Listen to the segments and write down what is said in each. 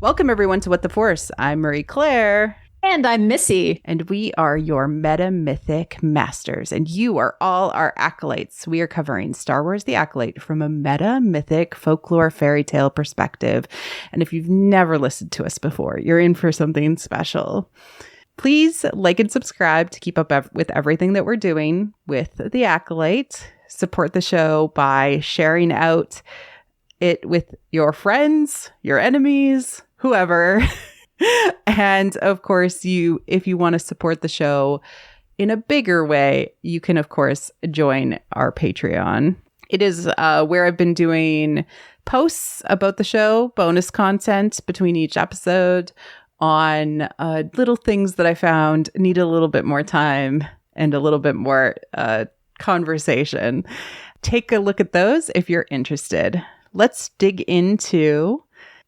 Welcome, everyone, to What the Force. I'm Marie Claire. And I'm Missy. And we are your meta mythic masters. And you are all our acolytes. We are covering Star Wars The Acolyte from a meta mythic folklore fairy tale perspective. And if you've never listened to us before, you're in for something special. Please like and subscribe to keep up with everything that we're doing with The Acolyte. Support the show by sharing out it with your friends, your enemies, whoever. And of course, if you want to support the show in a bigger way, you can, of course, join our Patreon. It is where I've been doing posts about the show, bonus content between each episode on little things that I found need a little bit more time and a little bit more conversation. Take a look at those if you're interested. Let's dig into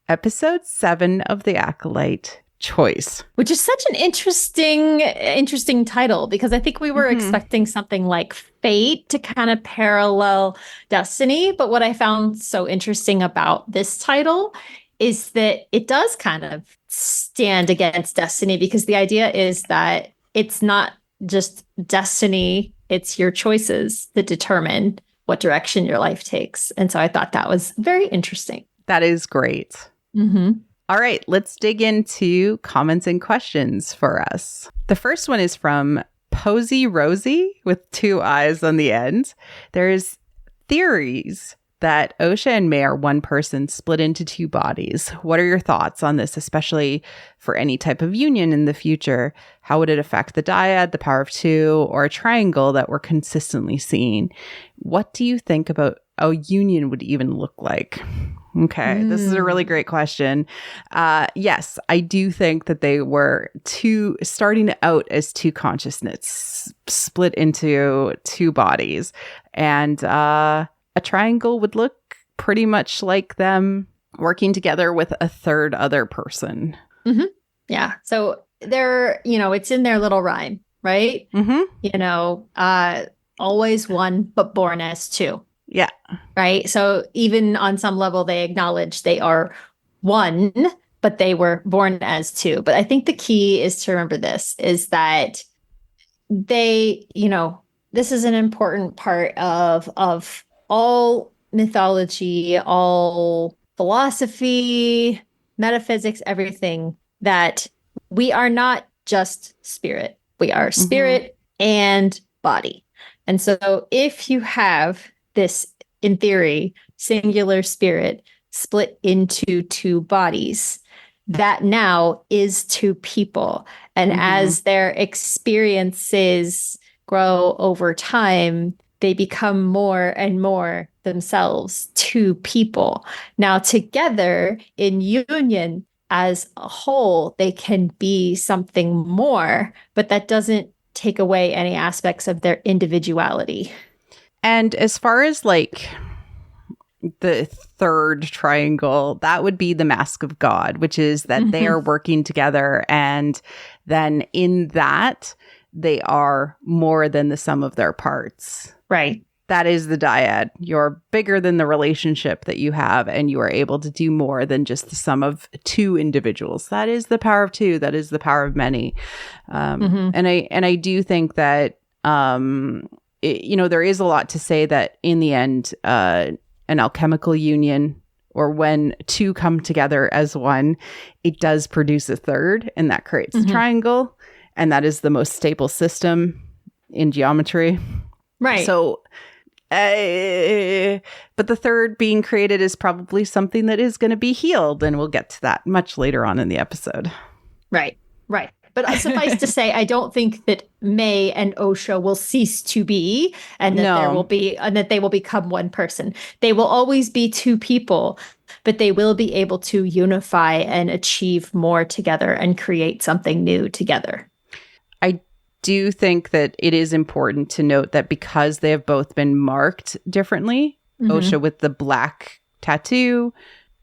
Episode 7 of The Acolyte, Choice. Which is such an interesting title, because I think we were expecting something like Fate to kind of parallel Destiny. But what I found so interesting about this title is that it does kind of stand against Destiny, because the idea is that it's not just destiny, it's your choices that determine what direction your life takes. And so I thought that was very interesting. That is great. All right, let's dig into comments and questions for us. The first one is from Posy Rosie with 2 eyes on the end. There's theories that Osha and May are one person split into 2 bodies. What are your thoughts on this, especially for any type of union in the future? How would it affect the dyad, the power of 2, or a triangle that we're consistently seeing? What do you think about a union would even look like? Okay, this is a really great question. Yes, I do think that they were starting out as 2 consciousness split into 2 bodies. And a triangle would look pretty much like them working together with a third other person. Yeah. So they're, it's in their little rhyme, right? Always one, but born as 2. Yeah. Right. So even on some level, they acknowledge they are one, but they were born as 2. But I think the key is to remember this, is that they, this is an important part of all mythology, all philosophy, metaphysics, everything, that we are not just spirit. We are spirit and body. And so if you have this, in theory, singular spirit split into 2 bodies, that now is 2 people. And as their experiences grow over time, they become more and more themselves 2 people. Now, together in union as a whole, they can be something more, but that doesn't take away any aspects of their individuality. And as far as like the third triangle, that would be the mask of God, which is that they are working together. And then in that, they are more than the sum of their parts. Right. That is the dyad. You're bigger than the relationship that you have, and you are able to do more than just the sum of 2 individuals. That is the power of 2. That is the power of many. And I do think that there is a lot to say that in the end, an alchemical union, or when 2 come together as one, it does produce a third, and that creates a triangle, and that is the most stable system in geometry. Right. So, but the third being created is probably something that is going to be healed, and we'll get to that much later on in the episode. Right. But suffice to say, I don't think that May and Osha will cease to be, and that they will become one person. They will always be 2 people, but they will be able to unify and achieve more together and create something new together. I do think that it is important to note that because they have both been marked differently, Osha with the black tattoo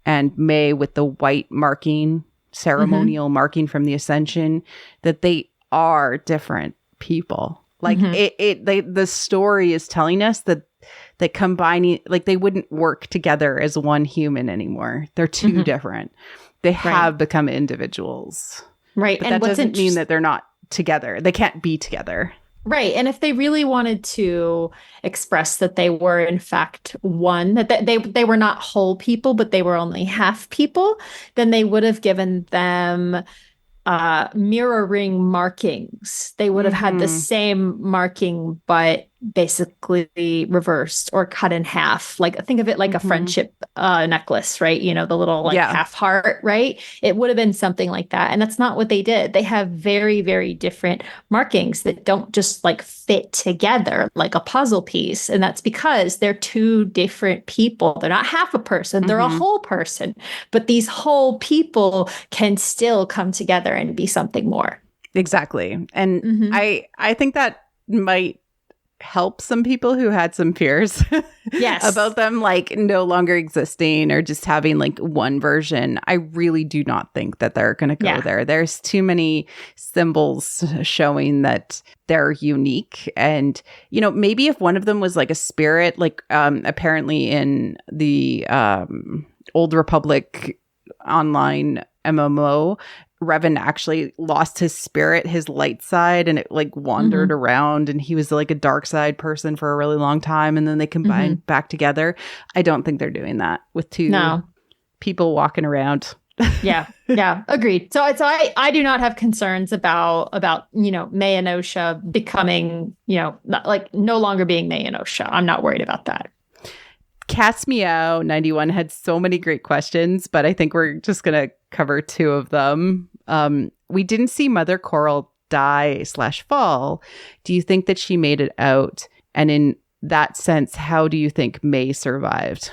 and May with the white marking, ceremonial marking from the Ascension, that they are different people. Like the story is telling us that that combining, like they wouldn't work together as one human anymore. They're too different. They have become individuals. Right. But that doesn't mean that they're not together. They can't be together. Right. And if they really wanted to express that they were in fact one, that they were not whole people, but they were only half people, then they would have given them mirroring markings. They would have had the same marking, but basically reversed or cut in half. Like think of it like a friendship necklace, right? You know, the little like half heart, right? It would have been something like that. And that's not what they did. They have very, very different markings that don't just like fit together like a puzzle piece. And that's because they're two different people. They're not half a person, they're a whole person. But these whole people can still come together and be something more. Exactly. And I think that might help some people who had some fears about them like no longer existing or just having like one version. I really do not think that they're going to go there. There's too many symbols showing that they're unique. And, you know, maybe if one of them was like a spirit, like apparently in the Old Republic online MMO, Revan actually lost his spirit, his light side, and it like wandered around, and he was like a dark side person for a really long time, and then they combined back together. I don't think they're doing that with two people walking around. Yeah, agreed. So I do not have concerns about you know, May and Osha becoming, you know, not, like no longer being May and Osha. I'm not worried about that. Cat's Meow 91 had so many great questions, but I think we're just going to cover two of them. We didn't see Mother Coral die/fall. Do you think that she made it out? And in that sense, how do you think May survived?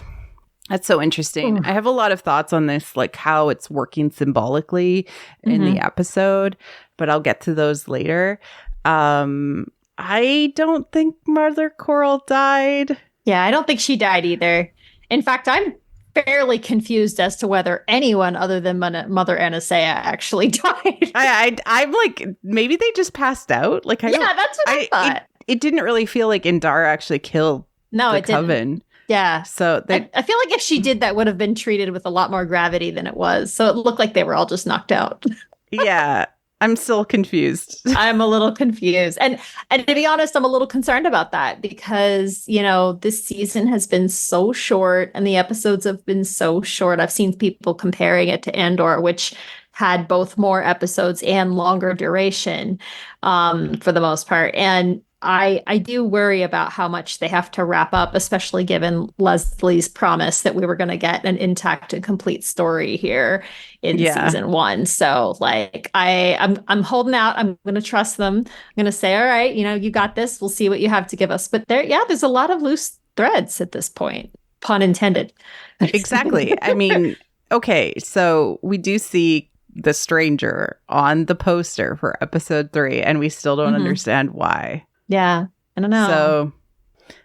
That's so interesting. I have a lot of thoughts on this, like how it's working symbolically in the episode, but I'll get to those later. I don't think Mother Coral died. Yeah, I don't think she died either. In fact, I'm fairly confused as to whether anyone other than Mother Anastasia actually died. I'm like, maybe they just passed out. Like, that's what I thought. It didn't really feel like Indara actually killed the Coven. Didn't. Yeah. So I feel like if she did, that would have been treated with a lot more gravity than it was. So it looked like they were all just knocked out. Yeah. I'm still confused. I'm a little confused. And to be honest, I'm a little concerned about that because, you know, this season has been so short and the episodes have been so short. I've seen people comparing it to Andor, which had both more episodes and longer duration for the most part. And I do worry about how much they have to wrap up, especially given Leslie's promise that we were going to get an intact and complete story here in season 1. So like I'm holding out. I'm going to trust them. I'm going to say, all right, you know, you got this. We'll see what you have to give us. But there's a lot of loose threads at this point. Pun intended. Exactly. I mean, okay, so we do see the stranger on the poster for episode 3, and we still don't understand why. Yeah, I don't know. So,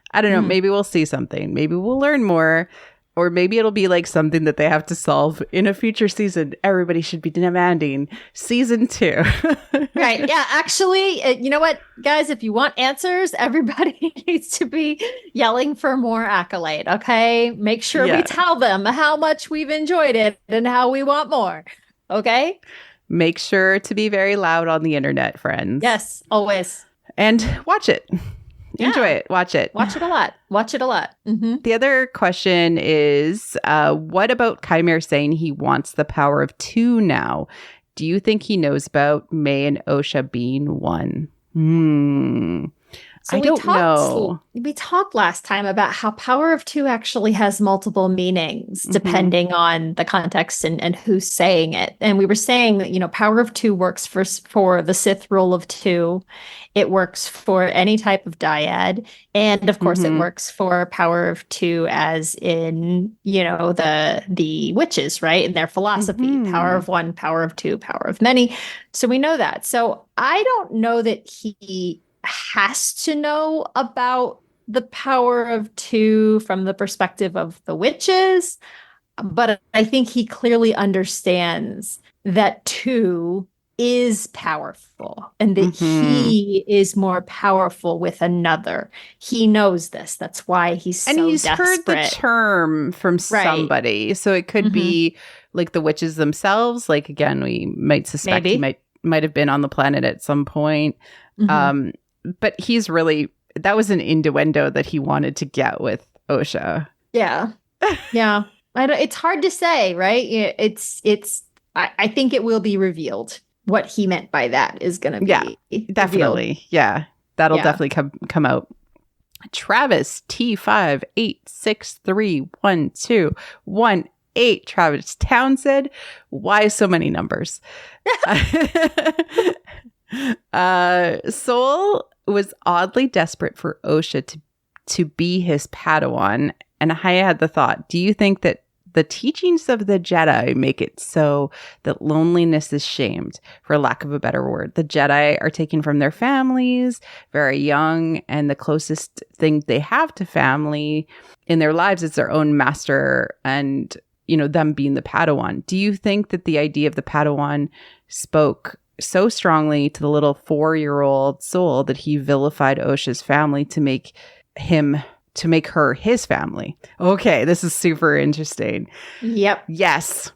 I don't know. Maybe we'll see something. Maybe we'll learn more. Or maybe it'll be like something that they have to solve in a future season. Everybody should be demanding season 2. Right. Yeah. Actually, you know what, guys? If you want answers, everybody needs to be yelling for more Acolyte. Okay. Make sure we tell them how much we've enjoyed it and how we want more. Okay. Make sure to be very loud on the internet, friends. Yes. Always. And watch it. Yeah. Enjoy it. Watch it. Watch it a lot. Watch it a lot. Mm-hmm. The other question is, what about Chimera saying he wants the power of 2 now? Do you think he knows about May and Osha being one? So I don't know. We talked last time about how power of 2 actually has multiple meanings depending on the context and who's saying it. And we were saying that, you know, power of 2 works for the Sith rule of 2. It works for any type of dyad. And of course, it works for power of 2 as in, you know, the witches, right? In their philosophy, power of 1, power of 2, power of many. So we know that. So I don't know that he has to know about the power of 2 from the perspective of the witches, but I think he clearly understands that 2 is powerful and that he is more powerful with another. He knows this. That's why he's so and he's desperate. heard the term from somebody. So it could be like the witches themselves. Like, again, we might suspect he might have been on the planet at some point. But he's really, that was an innuendo that he wanted to get with Osha. Yeah. Yeah. It's hard to say, right? I think it will be revealed. What he meant by that is going to be definitely revealed. Yeah, that'll definitely come out. Travis T58631218. Travis Townsend. Why so many numbers? Soul was oddly desperate for Osha to be his Padawan, and I had the thought: do you think that the teachings of the Jedi make it so that loneliness is shamed, for lack of a better word? The Jedi are taken from their families very young, and the closest thing they have to family in their lives is their own master and, them being the Padawan. Do you think that the idea of the Padawan spoke so strongly to the little 4-year-old Soul that he vilified Osha's family to make her his family? Okay, this is super interesting. Yep. Yes.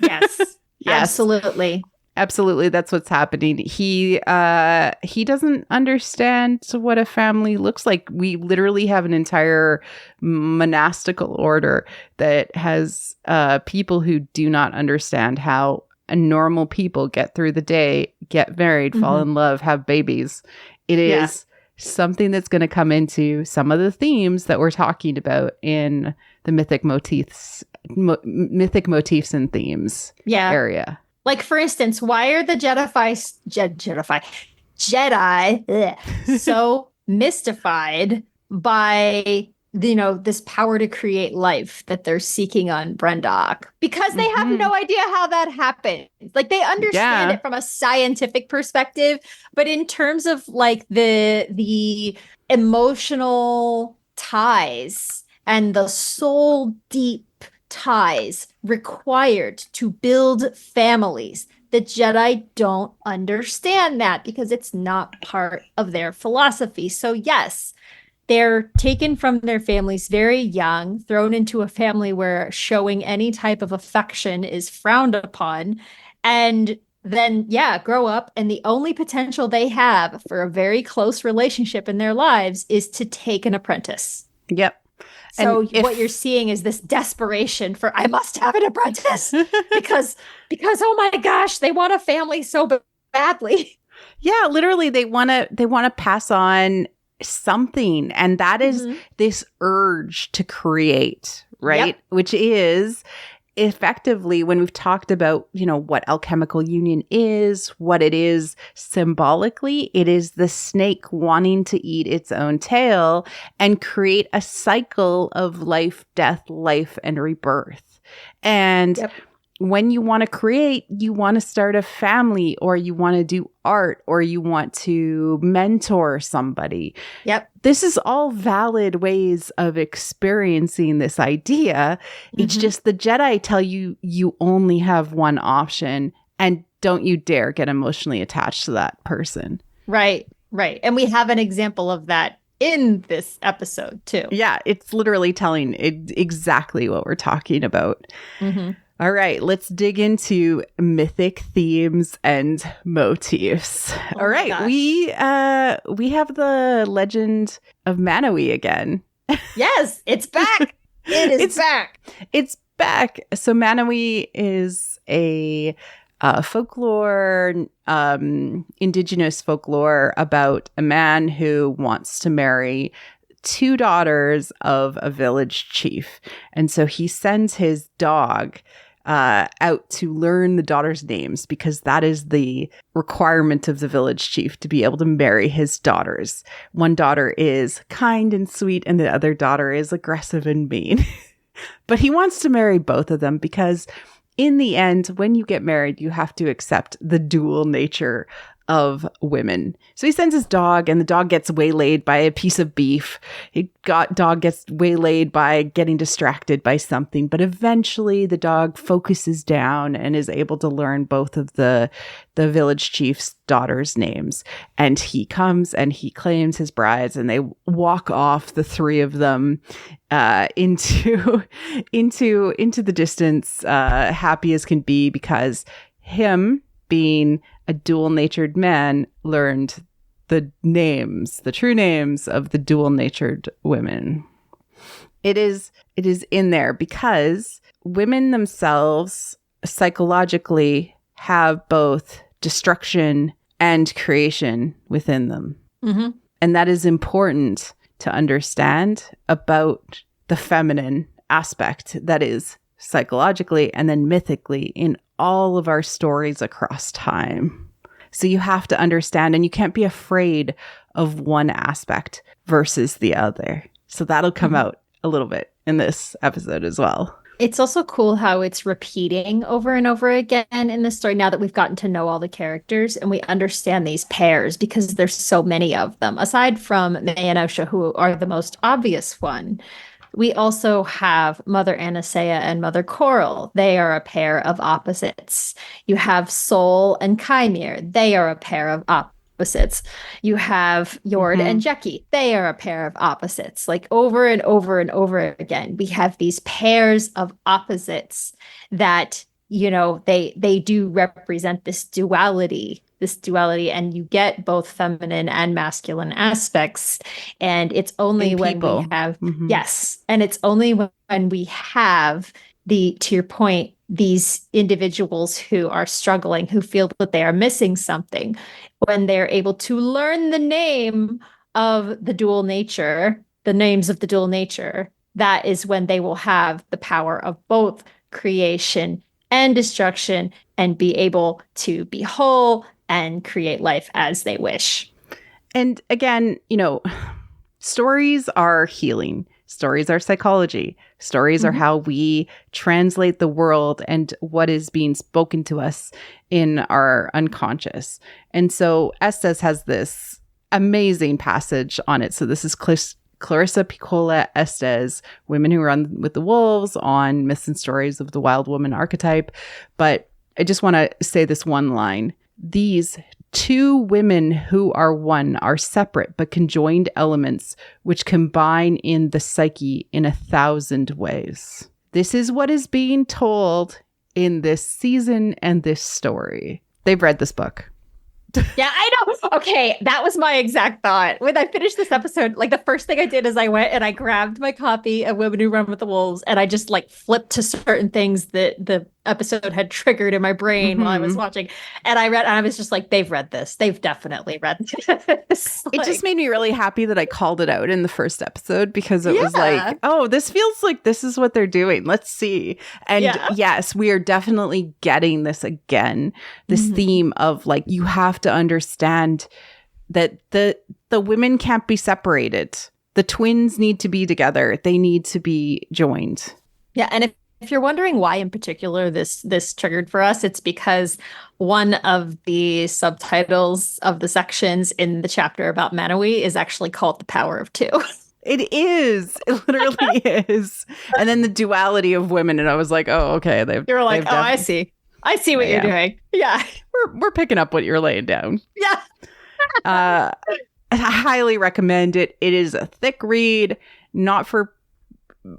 Yes. Absolutely. Absolutely, that's what's happening. He doesn't understand what a family looks like. We literally have an entire monastical order that has people who do not understand how normal people get through the day, get married, fall in love, have babies. It is something that's going to come into some of the themes that we're talking about in the mythic motifs and themes area. Like, for instance, why are the Jedi so mystified by this power to create life that they're seeking on Brendok? Because they have no idea how that happens. Like, they understand it from a scientific perspective, but in terms of like the emotional ties and the soul deep ties required to build families, the Jedi don't understand that because it's not part of their philosophy. So yes, they're taken from their families very young, thrown into a family where showing any type of affection is frowned upon, and then, grow up. And the only potential they have for a very close relationship in their lives is to take an apprentice. Yep. So what you're seeing is this desperation for, I must have an apprentice because, oh my gosh, they want a family so badly. Yeah, literally they want to pass on something, and that is this urge to create, right? Which is effectively, when we've talked about what alchemical union is, what it is symbolically, it is the snake wanting to eat its own tail and create a cycle of life, death, life, and rebirth. And when you want to create, you want to start a family, or you want to do art, or you want to mentor somebody. This is all valid ways of experiencing this idea. It's just the Jedi tell you you only have one option, and don't you dare get emotionally attached to that person. Right. And we have an example of that in this episode too. Yeah, it's literally telling exactly what we're talking about. All right, let's dig into mythic themes and motifs. All right, we have the legend of Manawi again. Yes, it's back. It's back. It's back. So Manawi is a folklore, indigenous folklore about a man who wants to marry 2 daughters of a village chief. And so he sends his dog out to learn the daughters' names, because that is the requirement of the village chief to be able to marry his daughters. One daughter is kind and sweet, and the other daughter is aggressive and mean. But he wants to marry both of them because in the end, when you get married, you have to accept the dual nature of women. So he sends his dog, and the dog gets waylaid by a piece of beef. Dog gets waylaid by getting distracted by something, but eventually the dog focuses down and is able to learn both of the village chief's daughters' names. And he comes and he claims his brides, and they walk off, the three of them, into the distance, happy as can be, because him, being a dual-natured man, learned the true names of the dual-natured women. It is in there because women themselves psychologically have both destruction and creation within them. Mm-hmm. And that is important to understand about the feminine aspect that is psychologically and then mythically in all of our stories across time. So you have to understand, and you can't be afraid of one aspect versus the other. So that'll come out a little bit in this episode as well. It's also cool how it's repeating over and over again in the story now that we've gotten to know all the characters and we understand these pairs because there's so many of them. Aside from May and Osha, who are the most obvious one, we also have Mother Anastasia and Mother Coral. They are a pair of opposites. You have Sol and Chimere. They are a pair of opposites. You have Jord and Jeki. They are a pair of opposites. Like over and over and over again, we have these pairs of opposites that, you know, they do represent this duality, and you get both feminine and masculine aspects. And it's only when we have, yes. And it's only when we have to your point, these individuals who are struggling, who feel that they are missing something, when they're able to learn the name of the dual nature, the names of the dual nature, that is when they will have the power of both creation and destruction and be able to be whole and create life as they wish. And again, you know, stories are healing. Stories are psychology. Stories are how we translate the world and what is being spoken to us in our unconscious. And so Estes has this amazing passage on it. So this is Clarissa Piccola Estes, Women Who Run with the Wolves, on Myths and Stories of the Wild Woman archetype. But I just want to say this one line. These two women who are one are separate but conjoined elements which combine in the psyche in 1,000 ways. This is what is being told in this season and this story. They've read this book. Yeah, I know. Okay, that was my exact thought. When I finished this episode, like the first thing I did is I went and I grabbed my copy of Women Who Run with the Wolves and I just like flipped to certain things that the episode had triggered in my brain while I was watching. And I read, and I was just like, they've read this. They've definitely read this. It just made me really happy that I called it out in the first episode because it was like, oh, this feels like this is what they're doing. Let's see. And yes, we are definitely getting this again. This theme of like, you have to understand that the women can't be separated. The twins need to be together. They need to be joined. Yeah. And if you're wondering why in particular this triggered for us, it's because one of the subtitles of the sections in the chapter about Manawee is actually called The Power of Two. It is. It literally is. And then the duality of women. And I was like, oh, okay. You're like, oh, I see. I see what you're doing. Yeah. We're picking up what you're laying down. Yeah. I highly recommend it. It is a thick read, not for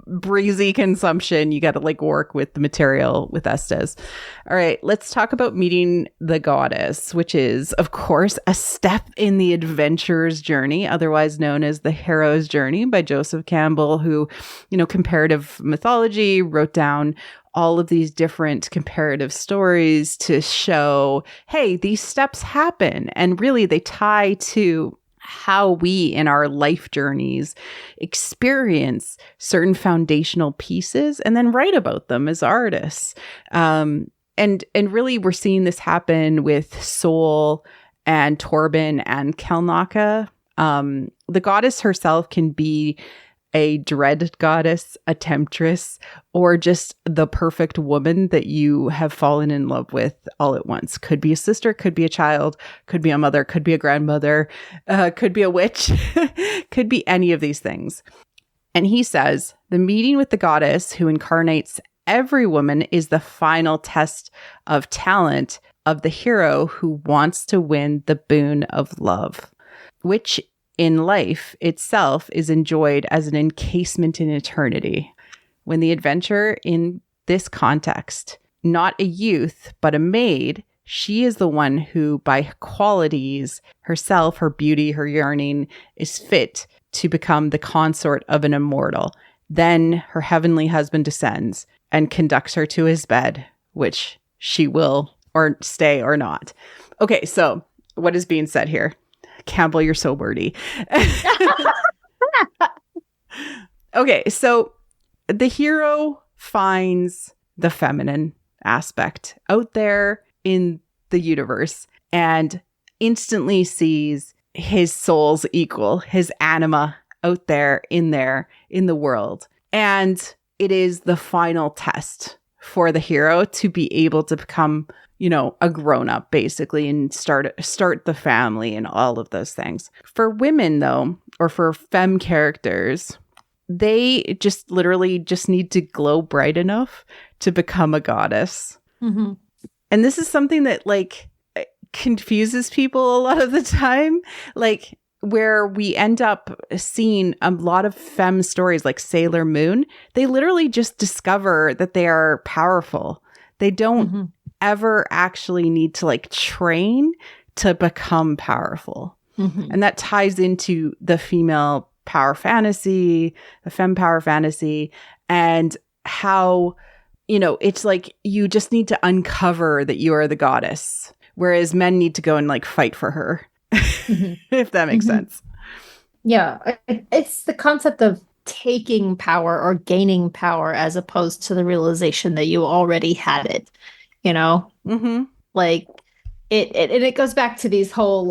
breezy consumption. You got to like work with the material with Estes. All right, let's talk about meeting the goddess, which is, of course, a step in the adventurer's journey, otherwise known as the hero's journey by Joseph Campbell, who, you know, comparative mythology, wrote down all of these different comparative stories to show, hey, these steps happen. And really they tie to how we in our life journeys experience certain foundational pieces and then write about them as artists. And really we're seeing this happen with Sol and Torben and Kelnaka. The goddess herself can be a dread goddess, a temptress, or just the perfect woman that you have fallen in love with all at once. Could be a sister, could be a child, could be a mother, could be a grandmother, could be a witch, could be any of these things. And he says, the meeting with the goddess who incarnates every woman is the final test of talent of the hero who wants to win the boon of love, which in life itself is enjoyed as an encasement in eternity. When the adventurer in this context, not a youth, but a maid, she is the one who, by qualities, herself, her beauty, her yearning, is fit to become the consort of an immortal. Then her heavenly husband descends and conducts her to his bed, which she will or stay or not. Okay, so what is being said here? Campbell, you're so wordy. Okay, so the hero finds the feminine aspect out there in the universe and instantly sees his soul's equal, his anima out there in the world. And it is the final test for the hero to be able to become, a grown-up basically and start the family and all of those things. For women though, or for femme characters, they just literally just need to glow bright enough to become a goddess. Mm-hmm. And this is something that confuses people a lot of the time, where we end up seeing a lot of femme stories like Sailor Moon. They literally just discover that they are powerful. They don't ever actually need to train to become powerful. Mm-hmm. And that ties into the female power fantasy, the femme power fantasy, and how, it's you just need to uncover that you are the goddess, whereas men need to go and fight for her. If that makes sense. Yeah. It's the concept of taking power or gaining power as opposed to the realization that you already had it, Mm-hmm. It goes back to these whole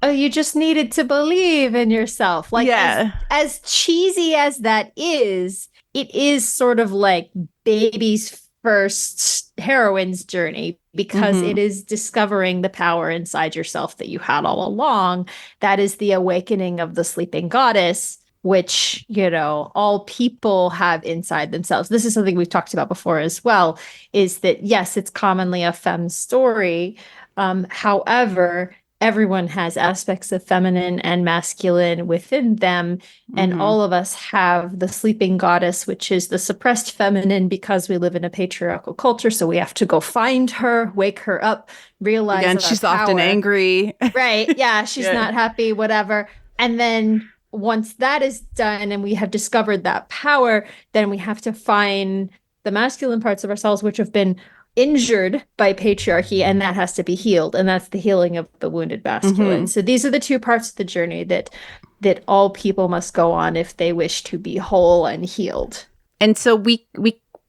you just needed to believe in yourself. As cheesy as that is, it is sort of like baby's first heroine's journey, because it is discovering the power inside yourself that you had all along. That is the awakening of the sleeping goddess, which, all people have inside themselves. This is something we've talked about before as well, is that, yes, it's commonly a femme story. However, everyone has aspects of feminine and masculine within them. And all of us have the sleeping goddess, which is the suppressed feminine, because we live in a patriarchal culture. So we have to go find her, wake her up, realize again, she's often angry. Right. Yeah. She's not happy, whatever. And then once that is done and we have discovered that power, then we have to find the masculine parts of ourselves, which have been injured by patriarchy, and that has to be healed. And that's the healing of the wounded masculine. So these are the two parts of the journey that all people must go on if they wish to be whole and healed. And so we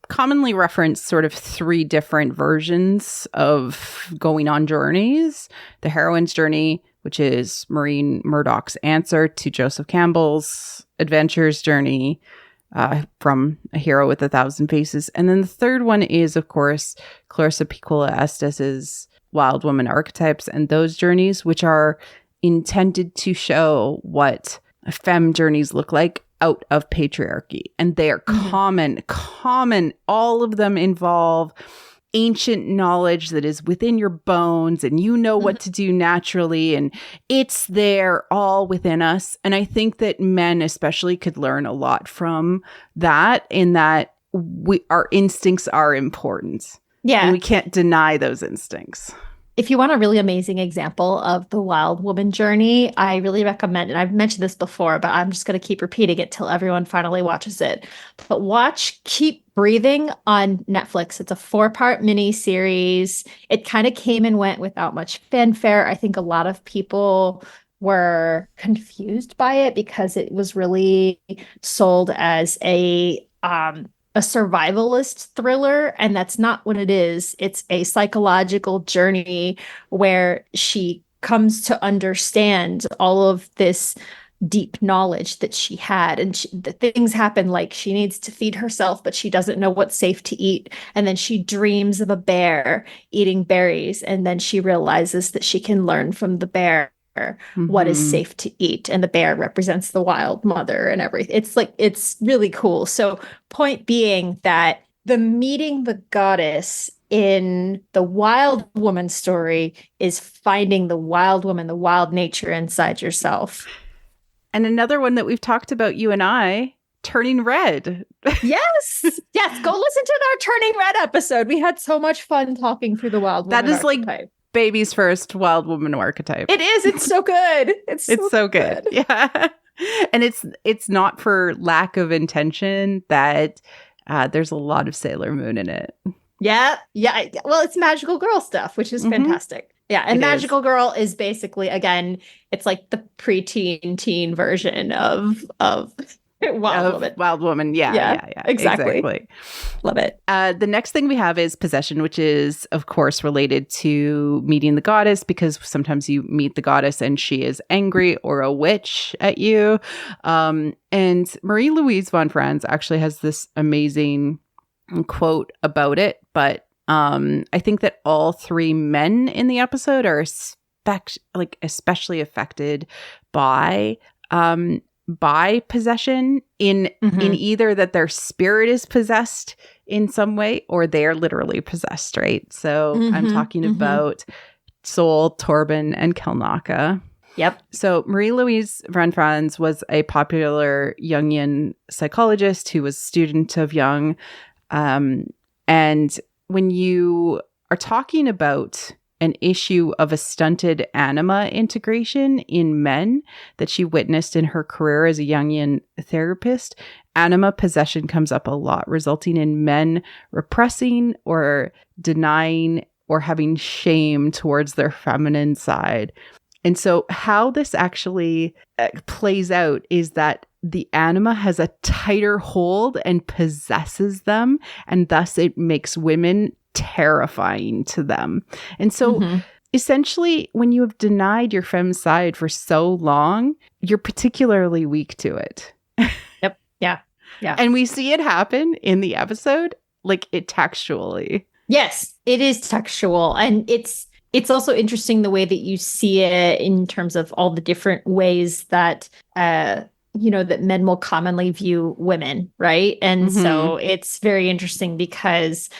commonly reference sort of three different versions of going on journeys. The heroine's journey, which is Maureen Murdoch's answer to Joseph Campbell's adventures journey, from A Hero with a Thousand Faces. And then the third one is, of course, Clarissa Pinkola Estes's Wild Woman Archetypes, and those journeys, which are intended to show what femme journeys look like out of patriarchy. And they are common. All of them involve ancient knowledge that is within your bones, and what to do naturally, and it's there all within us. And I think that men especially could learn a lot from that, in that our instincts are important. Yeah. And we can't deny those instincts. If you want a really amazing example of the wild woman journey, I really recommend, and I've mentioned this before, but I'm just going to keep repeating it till everyone finally watches it. But watch Keep Breathing on Netflix. It's a 4-part mini series. It kind of came and went without much fanfare. I think a lot of people were confused by it because it was really sold as a survivalist thriller, and that's not what it is. It's a psychological journey where she comes to understand all of this deep knowledge that she had. And the things happen, like she needs to feed herself, but she doesn't know what's safe to eat. And then she dreams of a bear eating berries. And then she realizes that she can learn from the bear what is safe to eat. And the bear represents the wild mother and everything. It's really cool. So point being that the meeting the goddess in the wild woman story is finding the wild woman, the wild nature inside yourself. And another one that we've talked about, you and I, turning red. Yes. Yes. Go listen to our Turning Red episode. We had so much fun talking through the wild woman. That is archetype. Like baby's first wild woman archetype. It is. It's so good. It's so good. Yeah. And it's not for lack of intention that there's a lot of Sailor Moon in it. Yeah. Yeah. Well, it's magical girl stuff, which is fantastic. Yeah. And Magical Girl is basically, again, it's like the preteen teen version of Wild Woman. Wild Woman. Yeah. Exactly. Love it. The next thing we have is possession, which is, of course, related to meeting the goddess, because sometimes you meet the goddess and she is angry or a witch at you. And Marie-Louise von Franz actually has this amazing quote about it, but I think that all three men in the episode are especially affected by possession in either that their spirit is possessed in some way or they're literally possessed, right? So I'm talking about Sol, Torben, and Kelnaka. Yep. So Marie-Louise von Franz was a popular Jungian psychologist who was a student of Jung. And when you are talking about an issue of a stunted anima integration in men that she witnessed in her career as a Jungian therapist, anima possession comes up a lot, resulting in men repressing or denying or having shame towards their feminine side. And so how this actually plays out is that the anima has a tighter hold and possesses them, and thus it makes women terrifying to them. And so essentially, when you have denied your femme side for so long, you're particularly weak to it. Yep. Yeah. Yeah. And we see it happen in the episode, like it textually. Yes, it is textual. And it's also interesting the way that you see it in terms of all the different ways that that men will commonly view women, right? And so it's very interesting because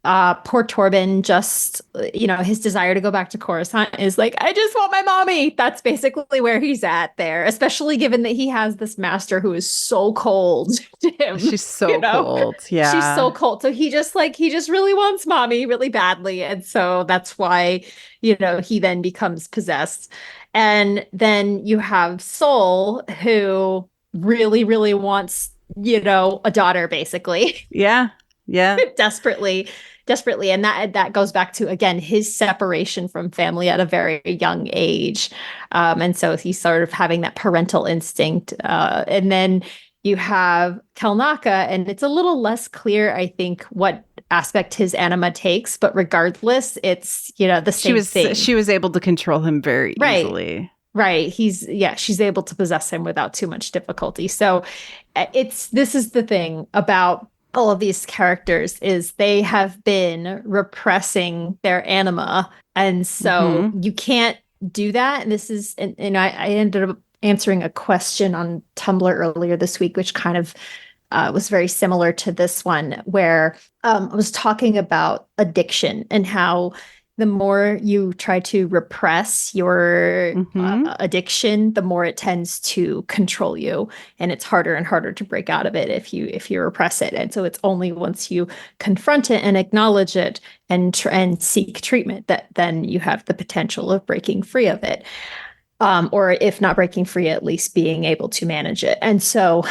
poor Torben just, his desire to go back to Coruscant is like, I just want my mommy. That's basically where he's at there, especially given that he has this master who is so cold to him. She's so cold. Yeah. She's so cold. So he just really wants mommy really badly. And so that's why, he then becomes possessed. And then you have Sol, who really, really wants, a daughter, basically. Yeah. Yeah. Desperately. And that goes back to, again, his separation from family at a very young age. And so he's sort of having that parental instinct. And then you have Kelnaka, and it's a little less clear, I think, what aspect his anima takes, but regardless, it's, the same thing. She was able to control him very easily. Right. She's able to possess him without too much difficulty. So this is the thing about all of these characters is they have been repressing their anima. And so you can't do that. And this is, and I ended up answering a question on Tumblr earlier this week, which kind of was very similar to this one, where I was talking about addiction and how the more you try to repress your addiction, the more it tends to control you, and it's harder and harder to break out of it if you repress it. And so it's only once you confront it and acknowledge it and seek treatment that then you have the potential of breaking free of it, or if not breaking free, at least being able to manage it. And so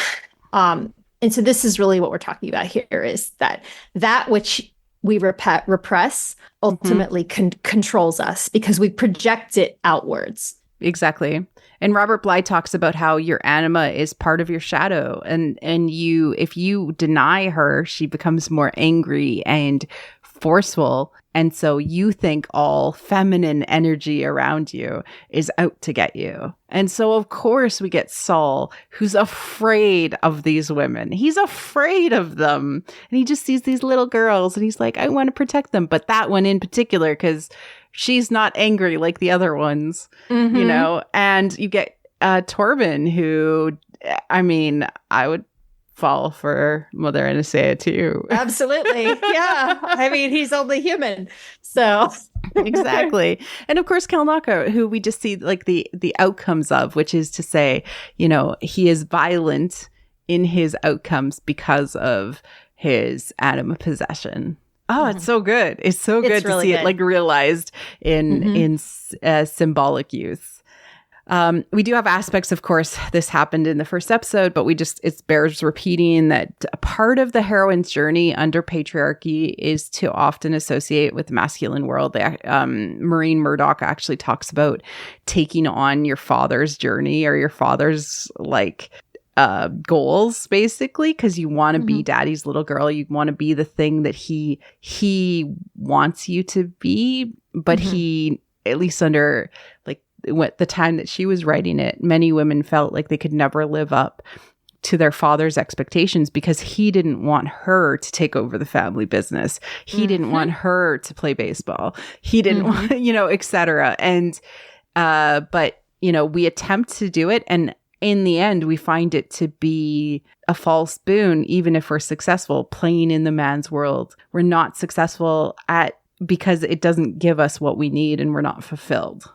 this is really what we're talking about here, is that which we repress ultimately controls us because we project it outwards. Exactly. And Robert Bly talks about how your anima is part of your shadow, and if you deny her, she becomes more angry and forceful. And so you think all feminine energy around you is out to get you. And so, of course, we get Saul, who's afraid of these women. He's afraid of them. And he just sees these little girls and he's like, I want to protect them. But that one in particular, because she's not angry like the other ones, you know? And you get Torben, who, I mean, I would fall for Mother Anastasia too. Absolutely. Yeah. I mean, he's only human. So exactly. And of course, Kalnaka, who we just see like the outcomes of, which is to say, you know, he is violent in his outcomes because of his anima possession. Oh, it's so good. It's so good to see it like realized in symbolic use. We do have aspects, of course, this happened in the first episode, but it bears repeating that a part of the heroine's journey under patriarchy is to often associate with the masculine world. Maureen Murdoch actually talks about taking on your father's journey or your father's goals, basically, because you want to be daddy's little girl. You want to be the thing that he wants you to be, but he, at least under the time that she was writing it, many women felt like they could never live up to their father's expectations because he didn't want her to take over the family business. He didn't want her to play baseball. He didn't want, etc. And, but, we attempt to do it. And in the end, we find it to be a false boon, even if we're successful playing in the man's world. We're not successful because it doesn't give us what we need and we're not fulfilled.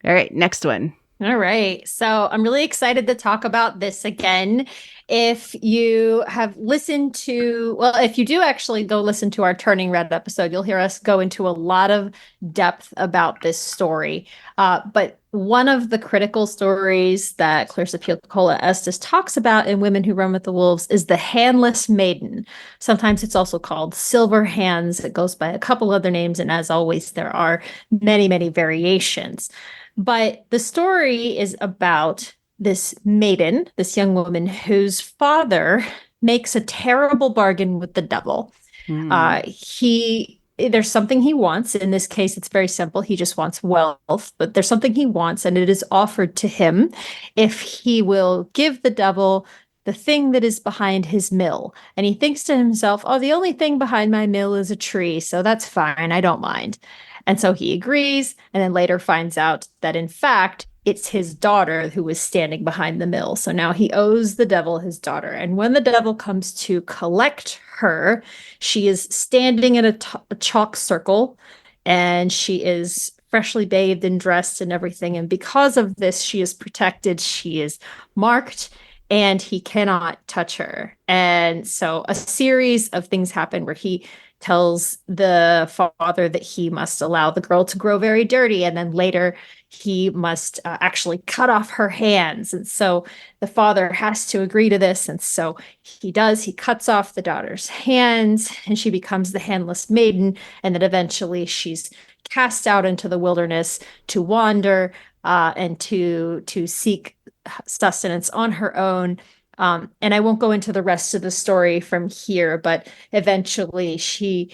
All right, next one. All right. So I'm really excited to talk about this again. If you have listened to, if you do actually go listen to our Turning Red episode, you'll hear us go into a lot of depth about this story. But one of the critical stories that Clarissa Piocola Estes talks about in Women Who Run with the Wolves is the handless maiden. Sometimes it's also called silver hands. It goes by a couple other names. And as always, there are many, many variations. But the story is about this maiden, this young woman whose father makes a terrible bargain with the devil. There's something he wants. In this case, it's very simple. He just wants wealth, but there's something he wants, and it is offered to him if he will give the devil the thing that is behind his mill. And he thinks to himself, oh, the only thing behind my mill is a tree, so that's fine. I don't mind. And so he agrees, and then later finds out that, in fact, it's his daughter who is standing behind the mill. So now he owes the devil his daughter. And when the devil comes to collect her, she is standing in a chalk circle, and she is freshly bathed and dressed and everything. And because of this, she is protected. She is marked, and he cannot touch her. And so a series of things happen where he tells the father that he must allow the girl to grow very dirty. And then later he must actually cut off her hands. And so the father has to agree to this. And so he does. He cuts off the daughter's hands and she becomes the handless maiden. And then eventually she's cast out into the wilderness to wander and to seek sustenance on her own. And I won't go into the rest of the story from here, but eventually she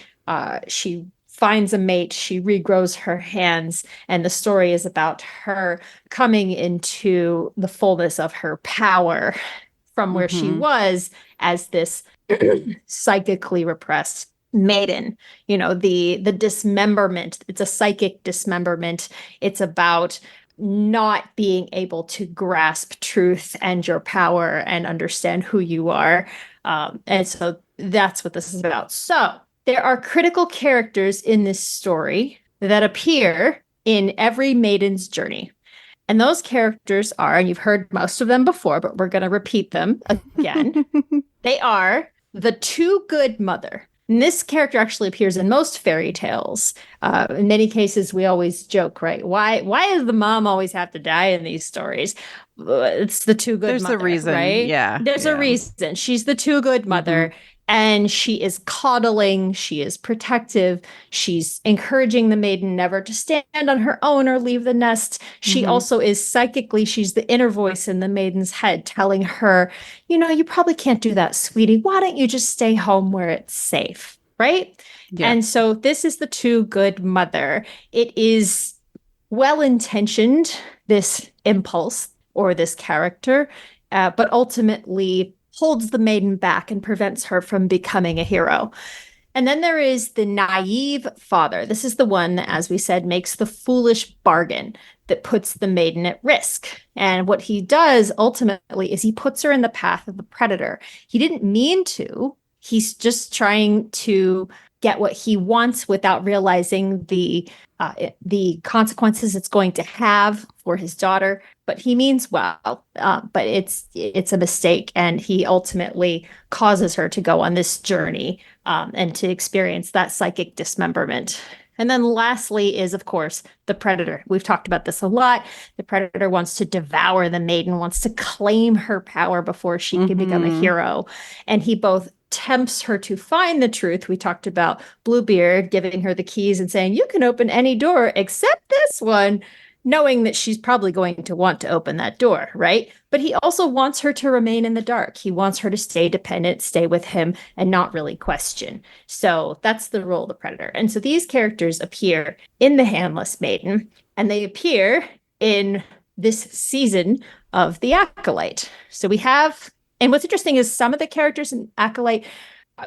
finds a mate, she regrows her hands, and the story is about her coming into the fullness of her power from where she was as this psychically repressed maiden. The dismemberment, it's a psychic dismemberment. It's about not being able to grasp truth and your power and understand who you are. And so that's what this is about. So there are critical characters in this story that appear in every maiden's journey. And those characters are, and you've heard most of them before, but we're going to repeat them again. They are the too good mother. And this character actually appears in most fairy tales. In many cases, we always joke, right? Why does the mom always have to die in these stories? It's the too good mother. There's a reason, right? Yeah. There's a reason. She's the too good mother. And she is coddling. She is protective. She's encouraging the maiden never to stand on her own or leave the nest. She also is psychically, she's the inner voice in the maiden's head telling her, you probably can't do that, sweetie. Why don't you just stay home where it's safe? right? Yeah. And so this is the too good mother. It is well-intentioned, this impulse or this character, but ultimately holds the maiden back and prevents her from becoming a hero. And then there is the naive father. This is the one that, as we said, makes the foolish bargain that puts the maiden at risk. And what he does ultimately is he puts her in the path of the predator. He didn't mean to. He's just trying to get what he wants without realizing the consequences it's going to have for his daughter. But he means well, but it's a mistake, and he ultimately causes her to go on this journey and to experience that psychic dismemberment. And then lastly is, of course, the predator. We've talked about this a lot. The predator wants to devour the maiden, wants to claim her power before she can become a hero. And he both tempts her to find the truth. We talked about Bluebeard giving her the keys and saying, you can open any door except this one, knowing that she's probably going to want to open that door, right? But he also wants her to remain in the dark. He wants her to stay dependent, stay with him, and not really question. So that's the role of the predator. And so these characters appear in The Handless Maiden, and they appear in this season of The Acolyte. So we have, and what's interesting is some of the characters in Acolyte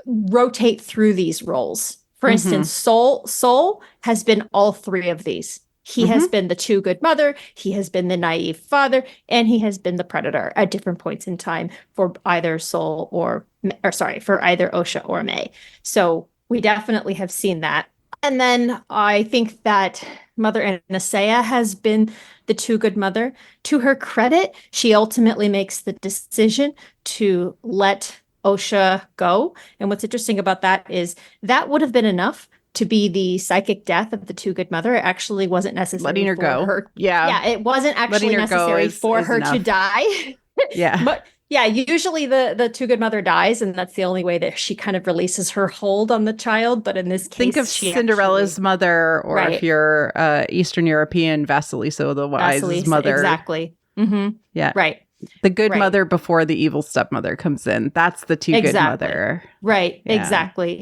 rotate through these roles. For instance, Soul has been all three of these. He has been the too good mother, he has been the naive father, and he has been the predator at different points in time for either Soul for either Osha or May. So we definitely have seen that. And then I think that Mother Anastasia has been the too good mother. To her credit, she ultimately makes the decision to let Osha go. And what's interesting about that is that would have been enough to be the psychic death of the too good mother. It actually wasn't necessary. Letting her go. Yeah, it wasn't actually necessary for her to die. Yeah. But yeah, usually the too good mother dies, and that's the only way that she kind of releases her hold on the child. But in this case, think of Cinderella's mother, or if you're Eastern European, Vasilisa the Wise's mother. Exactly. Yeah. Right. The good mother before the evil stepmother comes in. That's the too good mother. Right. Yeah.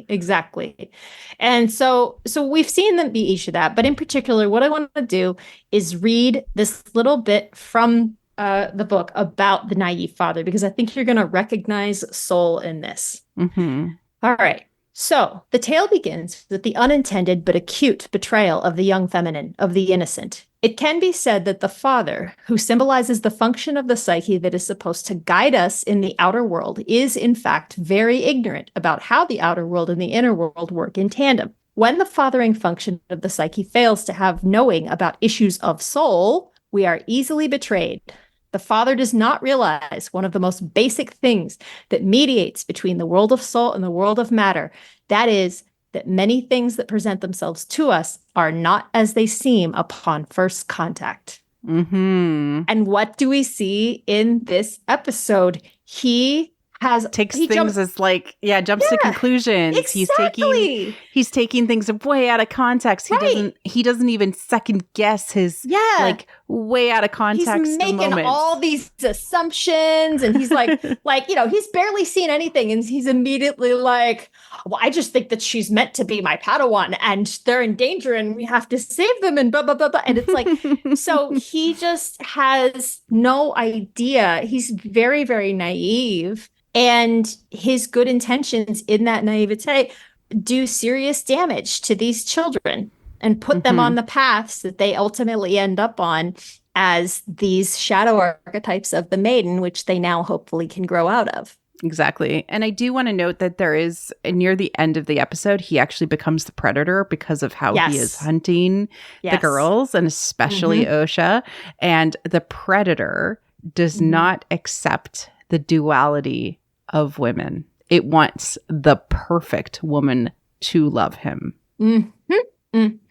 Exactly. And so we've seen them be each of that. But in particular, what I want to do is read this little bit from the book about the naive father, because I think you're going to recognize Soul in this. All right. So the tale begins with the unintended but acute betrayal of the young feminine, of the innocent. It can be said that the father, who symbolizes the function of the psyche that is supposed to guide us in the outer world, is in fact very ignorant about how the outer world and the inner world work in tandem. When the fathering function of the psyche fails to have knowing about issues of soul, we are easily betrayed. The father does not realize one of the most basic things that mediates between the world of soul and the world of matter. That is, that many things that present themselves to us are not as they seem upon first contact. And what do we see in this episode? He takes things as like, jumps to conclusions. Exactly. He's taking things way out of context. He doesn't even second guess his like way out of context. He's making all these assumptions, and he's like, he's barely seen anything, and he's immediately like, well, I just think that she's meant to be my Padawan, and they're in danger, and we have to save them, and blah blah blah blah. And it's like, so he just has no idea. He's very, very naive. And his good intentions in that naivete do serious damage to these children and put them on the paths that they ultimately end up on as these shadow archetypes of the maiden, which they now hopefully can grow out of. Exactly. And I do want to note that there is, near the end of the episode, he actually becomes the predator because of how he is hunting the girls, and especially Osha. And the predator does not accept the duality of women. It wants the perfect woman to love him.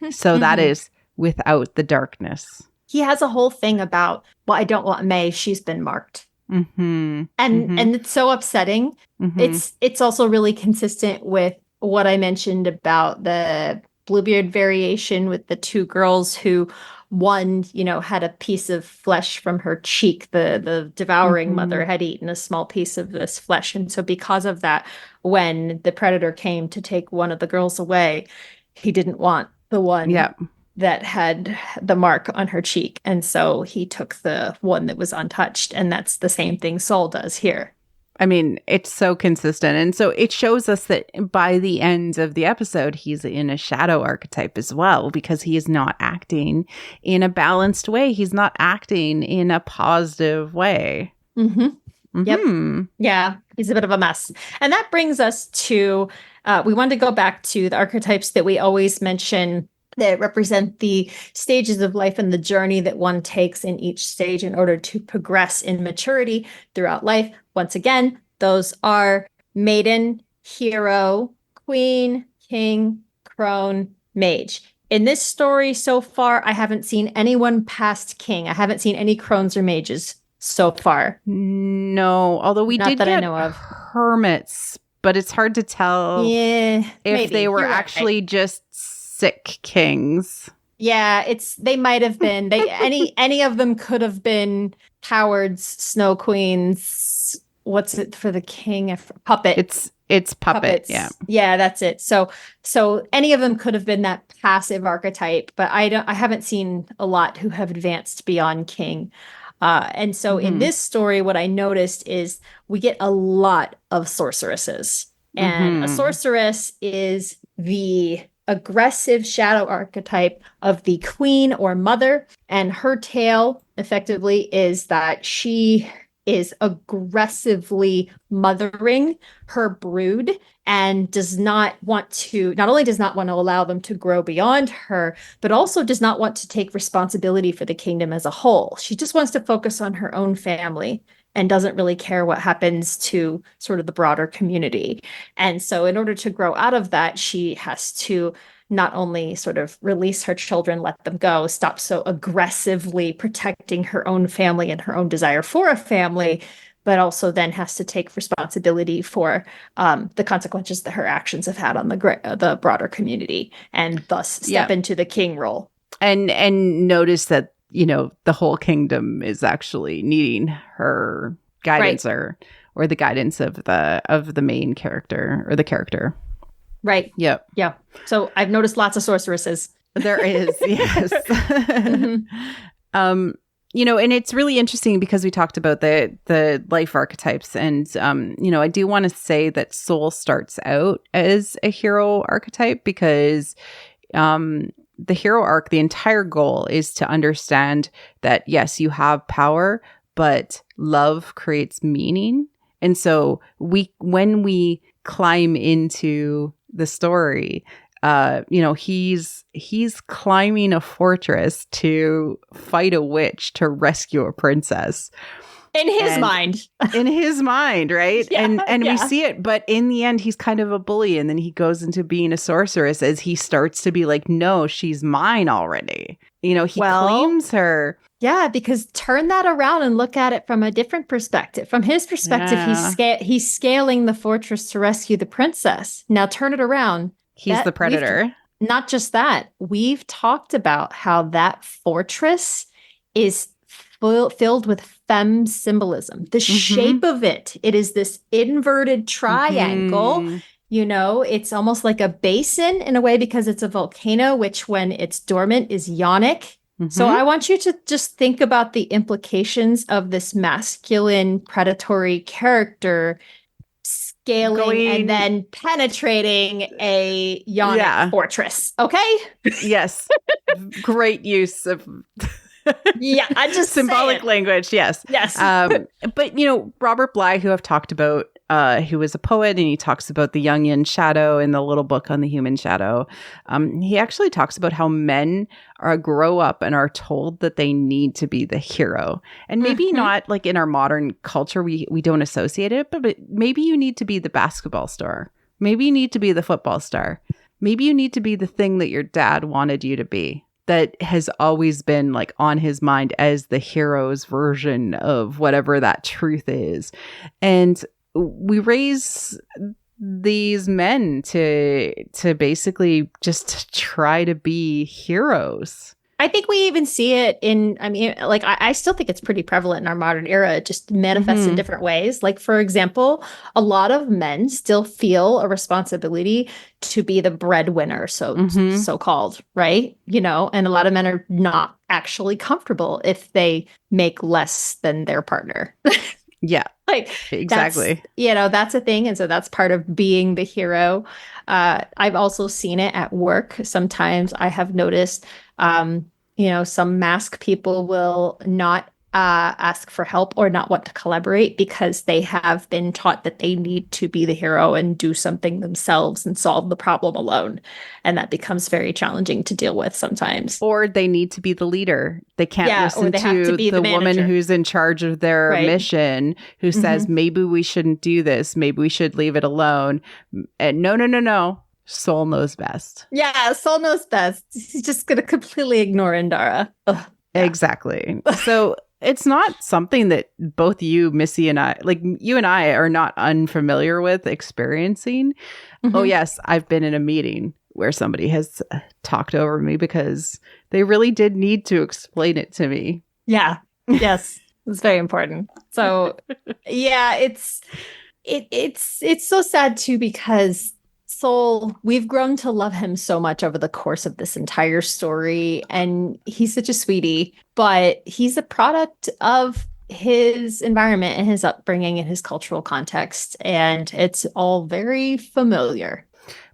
So that is without the darkness. He has a whole thing about, well, I don't want May. She's been marked. And it's so upsetting. It's also really consistent with what I mentioned about the Bluebeard variation with the two girls who one, had a piece of flesh from her cheek. The devouring mother had eaten a small piece of this flesh. And so because of that, when the predator came to take one of the girls away, he didn't want the one that had the mark on her cheek. And so he took the one that was untouched. And that's the same thing Saul does here. I mean, it's so consistent. And so it shows us that by the end of the episode, he's in a shadow archetype as well, because he is not acting in a balanced way. He's not acting in a positive way. Yep. Yeah, he's a bit of a mess. And that brings us to, we wanted to go back to the archetypes that we always mention that represent the stages of life and the journey that one takes in each stage in order to progress in maturity throughout life. Once again, those are maiden, hero, queen, king, crone, mage. In this story so far, I haven't seen anyone past king. I haven't seen any crones or mages so far. No, although we did get hermits, but it's hard to tell if they were actually just sick kings. Yeah, they might have been. Any of them could have been cowards, snow queens. What's it for the king? Puppet. It's puppet. Yeah. Yeah, that's it. So any of them could have been that passive archetype, but I haven't seen a lot who have advanced beyond king. And so in this story, what I noticed is we get a lot of sorceresses. And a sorceress is the aggressive shadow archetype of the queen or mother. And her tale effectively is that she is aggressively mothering her brood and not only does not want to allow them to grow beyond her, but also does not want to take responsibility for the kingdom as a whole. She just wants to focus on her own family and doesn't really care what happens to sort of the broader community. And so in order to grow out of that, she has to not only sort of release her children, let them go, stop so aggressively protecting her own family and her own desire for a family, but also then has to take responsibility for the consequences that her actions have had on the broader community, and thus step into the king role. And notice that, the whole kingdom is actually needing her guidance or the guidance of the main character or the character. Right. Yep. Yeah. So I've noticed lots of sorceresses. There is, yes. And it's really interesting because we talked about the life archetypes, and I do want to say that Soul starts out as a hero archetype because the hero arc, the entire goal is to understand that yes, you have power, but love creates meaning. And so when we climb into the story, he's climbing a fortress to fight a witch to rescue a princess. In his mind, right? And we see it, but in the end, he's kind of a bully, and then he goes into being a sorceress as he starts to be like, no, she's mine already. He claims her. Yeah, because turn that around and look at it from a different perspective. From his perspective, he's scaling the fortress to rescue the princess. Now turn it around. He's the predator. Not just that. We've talked about how that fortress is filled with femme symbolism. The shape of it is this inverted triangle. It's almost like a basin in a way because it's a volcano, which when it's dormant is yonic. So I want you to just think about the implications of this masculine predatory character scaling and then penetrating a yonic fortress. Okay? Yes. Great use of I just symbolic language. Yes. But Robert Bly, who I've talked about, who is a poet, and he talks about the Jungian shadow in the little book on the human shadow. He actually talks about how men grow up and are told that they need to be the hero, and maybe not like in our modern culture, we don't associate it, but maybe you need to be the basketball star. Maybe you need to be the football star. Maybe you need to be the thing that your dad wanted you to be. That has always been like on his mind as the hero's version of whatever that truth is. And we raise these men to basically just try to be heroes. I think we even see it in, I mean, like, I still think it's pretty prevalent in our modern era. It just manifests in different ways. Like, for example, a lot of men still feel a responsibility to be the breadwinner, so-called, right? You know, and a lot of men are not actually comfortable if they make less than their partner. Yeah. Like, exactly. That's a thing. And so that's part of being the hero. I've also seen it at work. Sometimes I have noticed, some mask people will not ask for help or not want to collaborate because they have been taught that they need to be the hero and do something themselves and solve the problem alone. And that becomes very challenging to deal with sometimes. Or they need to be the leader. They can't listen to the woman manager. Who's in charge of their mission, who says, maybe we shouldn't do this. Maybe we should leave it alone. And no. Soul knows best. Yeah, Soul knows best. He's just going to completely ignore Indara. Ugh, yeah. Exactly. So it's not something that both you, Missy, and I, like you and I, are not unfamiliar with experiencing. Oh, yes, I've been in a meeting where somebody has talked over me because they really did need to explain it to me. Yeah. Yes. It's very important. So, yeah, it's so sad too, because Soul, we've grown to love him so much over the course of this entire story, and he's such a sweetie, but he's a product of his environment and his upbringing and his cultural context, and it's all very familiar.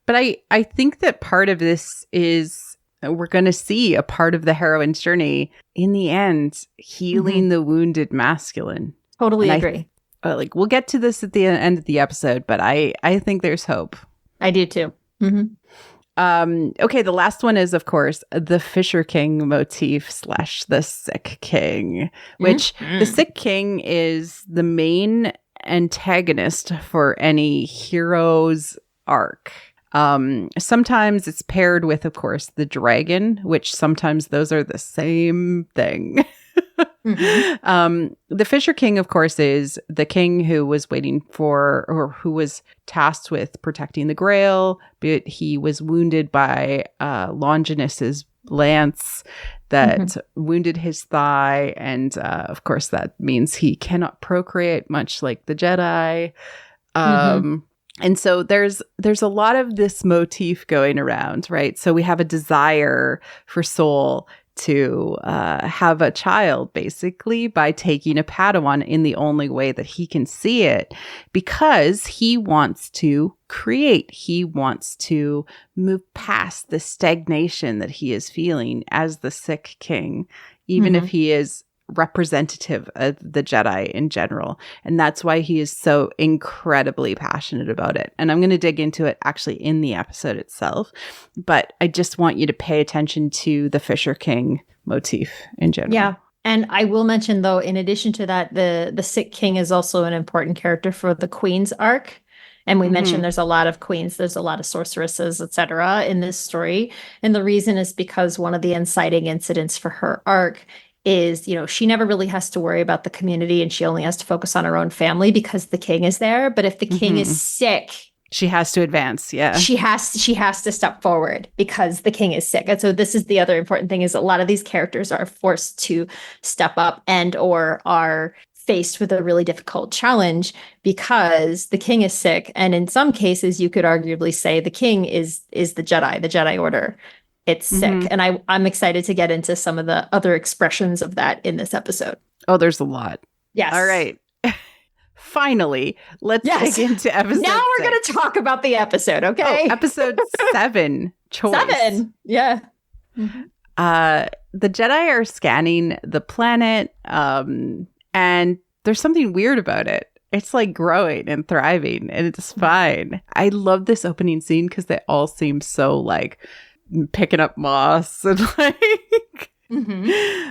But I think that part of this is we're going to see a part of the heroine's journey in the end, healing the wounded masculine. Totally agree. We'll get to this at the end of the episode, but I think there's hope. I do too. Okay, the last one is, of course, the Fisher King motif / the Sick King, which the Sick King is the main antagonist for any hero's arc. Sometimes it's paired with, of course, the dragon, which sometimes those are the same thing. The Fisher King, of course, is the king who was waiting for, or who was tasked with protecting the Grail, but he was wounded by Longinus's lance that wounded his thigh, and of course that means he cannot procreate, much like the Jedi. And so there's a lot of this motif going around, right? So we have a desire for Soul to have a child, basically, by taking a Padawan in the only way that he can see it, because he wants to create. He wants to move past the stagnation that he is feeling as the Sick King, even if he is representative of the Jedi in general. And that's why he is so incredibly passionate about it. And I'm going to dig into it actually in the episode itself. But I just want you to pay attention to the Fisher King motif in general. Yeah. And I will mention, though, in addition to that, the Sick King is also an important character for the Queen's arc. And we mentioned there's a lot of queens, there's a lot of sorceresses, etc. in this story. And the reason is because one of the inciting incidents for her arc is, she never really has to worry about the community, and she only has to focus on her own family because the king is there. But if the king is sick, she has to advance. Yeah. She has to step forward because the king is sick. And so this is the other important thing, is a lot of these characters are forced to step up and or are faced with a really difficult challenge because the king is sick. And in some cases, you could arguably say the king is the Jedi Order. It's sick. And I'm excited to get into some of the other expressions of that in this episode. Oh, there's a lot. Yes. All right. Finally, let's dig into episode Now we're going to talk about the episode, okay? Oh, episode 7, Choice. 7, yeah. The Jedi are scanning the planet, and there's something weird about it. It's like growing and thriving, and it's fine. I love this opening scene because they all seem so like picking up moss and like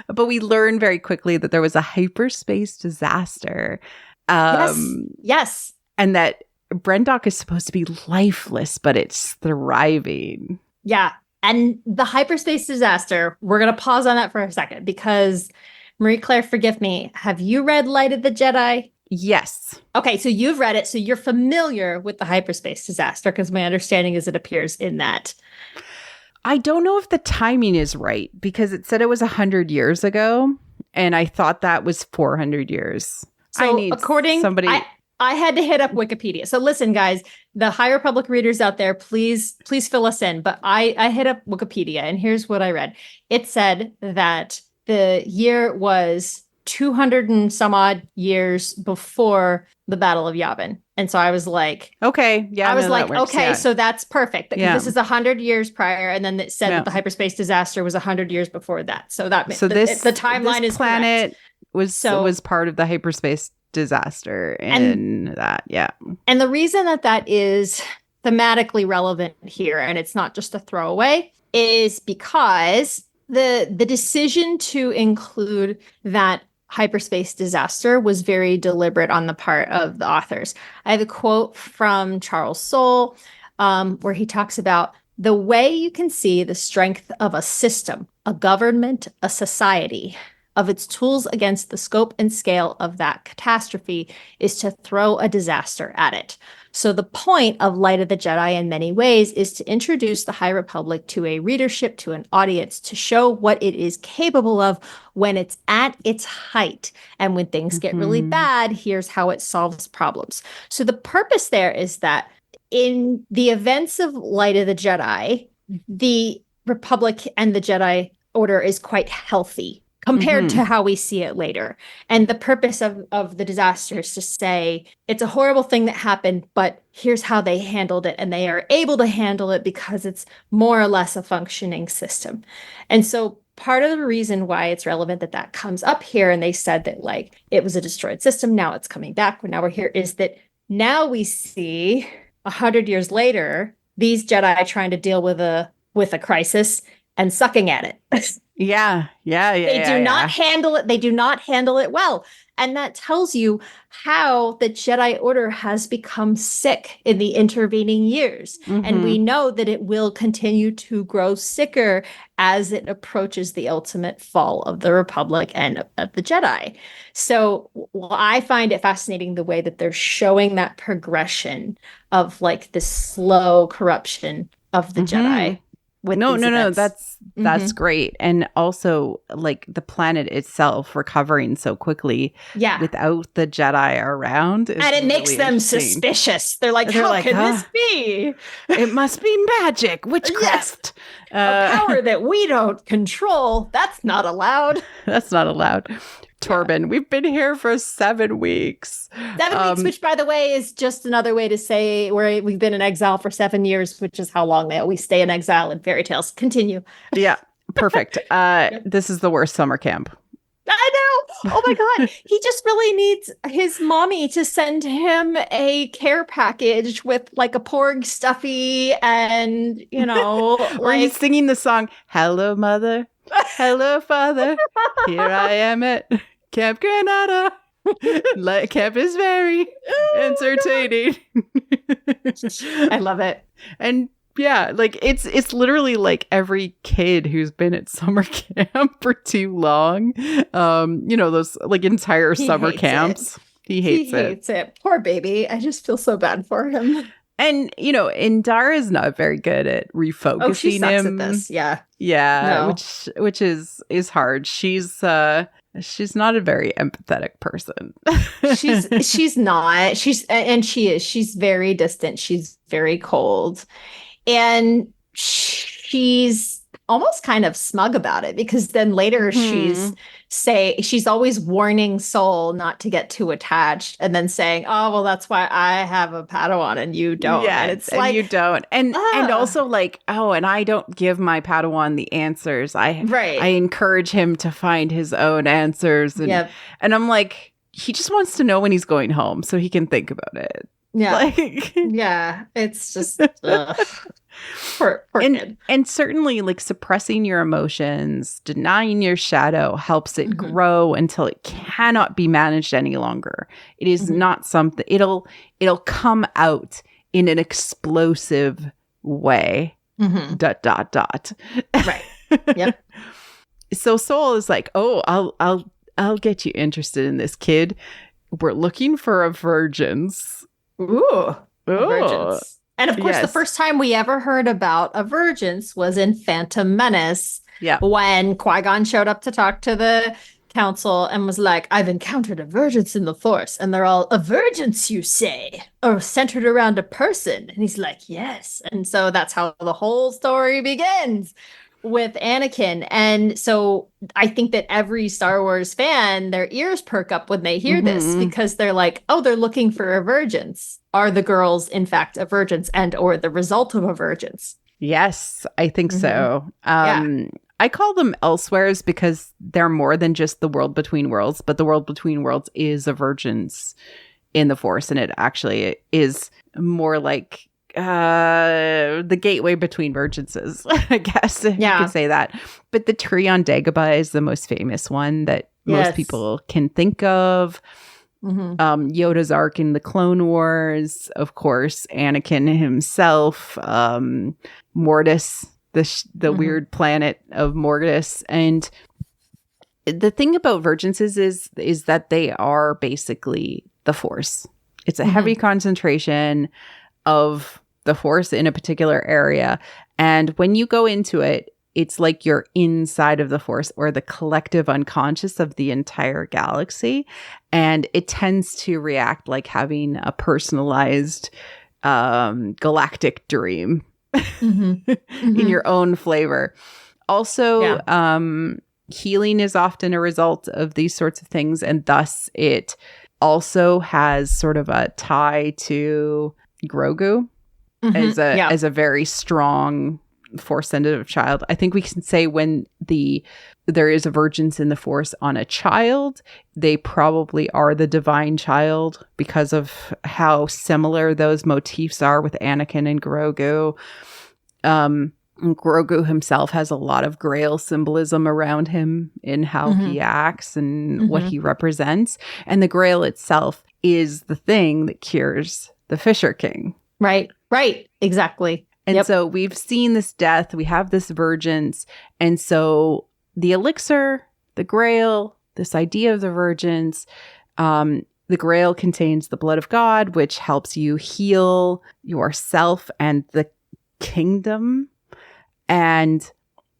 but we learn very quickly that there was a hyperspace disaster. Yes. And that Brendok is supposed to be lifeless, but it's thriving. Yeah. And the hyperspace disaster, we're going to pause on that for a second because Marie-Claire, forgive me, have you read Light of the Jedi? Yes. Okay, so you've read it, so you're familiar with the hyperspace disaster, because my understanding is it appears in that. I don't know if the timing is right because it said it was 100 years ago, and I thought that was 400 years. So I need somebody. I had to hit up Wikipedia. So listen, guys, the High Republic readers out there, please fill us in. But I hit up Wikipedia, and here's what I read. It said that the year was 200 and some odd years before the Battle of Yavin. And so I was like, okay, yeah. I was like, okay, so that's perfect. Yeah. This is 100 years prior. And then it said that the hyperspace disaster was 100 years before that. So that means the timeline is planet correct. was part of the hyperspace disaster and that. Yeah. And the reason that is thematically relevant here, and it's not just a throwaway, is because the decision to include that hyperspace disaster was very deliberate on the part of the authors. I have a quote from Charles Soule where he talks about the way you can see the strength of a system, a government, a society, of its tools against the scope and scale of that catastrophe is to throw a disaster at it. So the point of Light of the Jedi in many ways is to introduce the High Republic to a readership, to an audience, to show what it is capable of when it's at its height. And when things get really bad, here's how it solves problems. So the purpose there is that in the events of Light of the Jedi, the Republic and the Jedi Order is quite healthy compared to how we see it later. And the purpose of the disaster is to say, it's a horrible thing that happened, but here's how they handled it. And they are able to handle it because it's more or less a functioning system. And so part of the reason why it's relevant that comes up here, and they said that like it was a destroyed system, now it's coming back, now we're here, is that now we see 100 years later, these Jedi trying to deal with a crisis and sucking at it. Yeah. They do not handle it. They do not handle it well. And that tells you how the Jedi Order has become sick in the intervening years. And we know that it will continue to grow sicker as it approaches the ultimate fall of the Republic and of the Jedi. So I find it fascinating the way that they're showing that progression of like the slow corruption of the Jedi. No, that's great. And also like the planet itself recovering so quickly without the Jedi around. And it makes them suspicious. They're like, how can this be? It must be magic, witchcraft. A power that we don't control. That's not allowed. That's not allowed. Torben, we've been here for 7 weeks. 7 weeks, which, by the way, is just another way to say we've been in exile for 7 years, which is how long they always stay in exile in fairy tales. Continue. Yeah, perfect. This is the worst summer camp. I know. Oh my God. He just really needs his mommy to send him a care package with like a porg stuffy and, or he's singing the song, Hello, Mother. Hello, Father. Here I am at Camp Granada. Camp is very entertaining. I love it. And yeah, like it's literally like every kid who's been at summer camp for too long. Those like entire summer camps. He hates it. Poor baby. I just feel so bad for him. And, Indara's not very good at refocusing she sucks him. At this. Yeah. Yeah. No. Which is hard. She's not a very empathetic person. she's not. She's very distant. She's very cold. And she's almost kind of smug about it because then later she's always warning Soul not to get too attached and then saying, oh, well, that's why I have a Padawan and you don't. Yeah, and it's and like, you don't. And also like, oh, and I don't give my Padawan the answers. I encourage him to find his own answers. And, and I'm like, he just wants to know when he's going home so he can think about it. Yeah. Yeah. It's just poor kid. And certainly like suppressing your emotions, denying your shadow helps it grow until it cannot be managed any longer. It is not something it'll come out in an explosive way. Right. Yep. So Soul is like, oh, I'll get you interested in this kid. We're looking for a virgins. Ooh. Virgins. And of course, the first time we ever heard about a virgins was in Phantom Menace. Yeah. When Qui-Gon showed up to talk to the council and was like, I've encountered a virgins in the Force. And they're all, a virgins, you say? Or centered around a person? And he's like, yes. And so that's how the whole story begins with Anakin. And so I think that every Star Wars fan, their ears perk up when they hear this, because they're like, oh, they're looking for a virgins. Are the girls, in fact, a virgins and or the result of a virgins? Yes, I think so. I call them elsewheres because they're more than just the world between worlds, but the world between worlds is a virgins in the Force, and it actually is more like the gateway between virginses, I guess, if you could say that. But the tree on Dagobah is the most famous one that most people can think of. Yoda's arc in the Clone Wars, of course, Anakin himself, Mortis, the weird planet of Mortis. And the thing about virginses is that they are basically the Force. It's a heavy concentration of the Force in a particular area. And when you go into it, it's like you're inside of the Force or the collective unconscious of the entire galaxy. And it tends to react like having a personalized galactic dream in your own flavor. Also, healing is often a result of these sorts of things. And thus it also has sort of a tie to Grogu as a very strong Force-sensitive child. I think we can say when there is a virgins in the Force on a child, they probably are the divine child because of how similar those motifs are with Anakin and Grogu. Grogu himself has a lot of Grail symbolism around him in how he acts and what he represents. And the Grail itself is the thing that cures the Fisher King. Right, exactly. And so we've seen this death, we have this virgins, and so the elixir, the Grail, this idea of the virgins, the Grail contains the blood of God, which helps you heal yourself and the kingdom. And,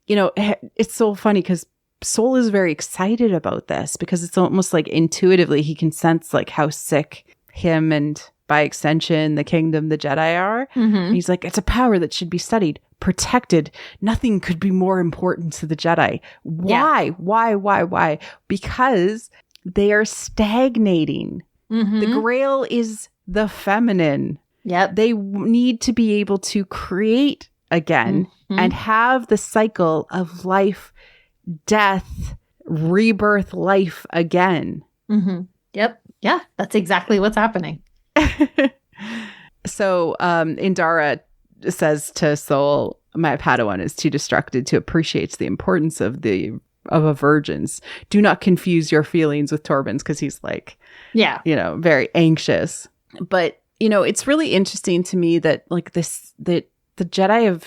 you know, it's so funny because Soul is very excited about this because it's almost like intuitively he can sense like how sick him and by extension, the kingdom, the Jedi are. And he's like, it's a power that should be studied, protected. Nothing could be more important to the Jedi. Why? Why? Because they are stagnating. The Grail is the feminine. They need to be able to create again and have the cycle of life, death, rebirth, life again. Yeah, that's exactly what's happening. So Indara says to Soul, my Padawan is too distracted to appreciate the importance of a virgins. Do not confuse your feelings with Torben's, because he's like, very anxious. But, it's really interesting to me that like that the Jedi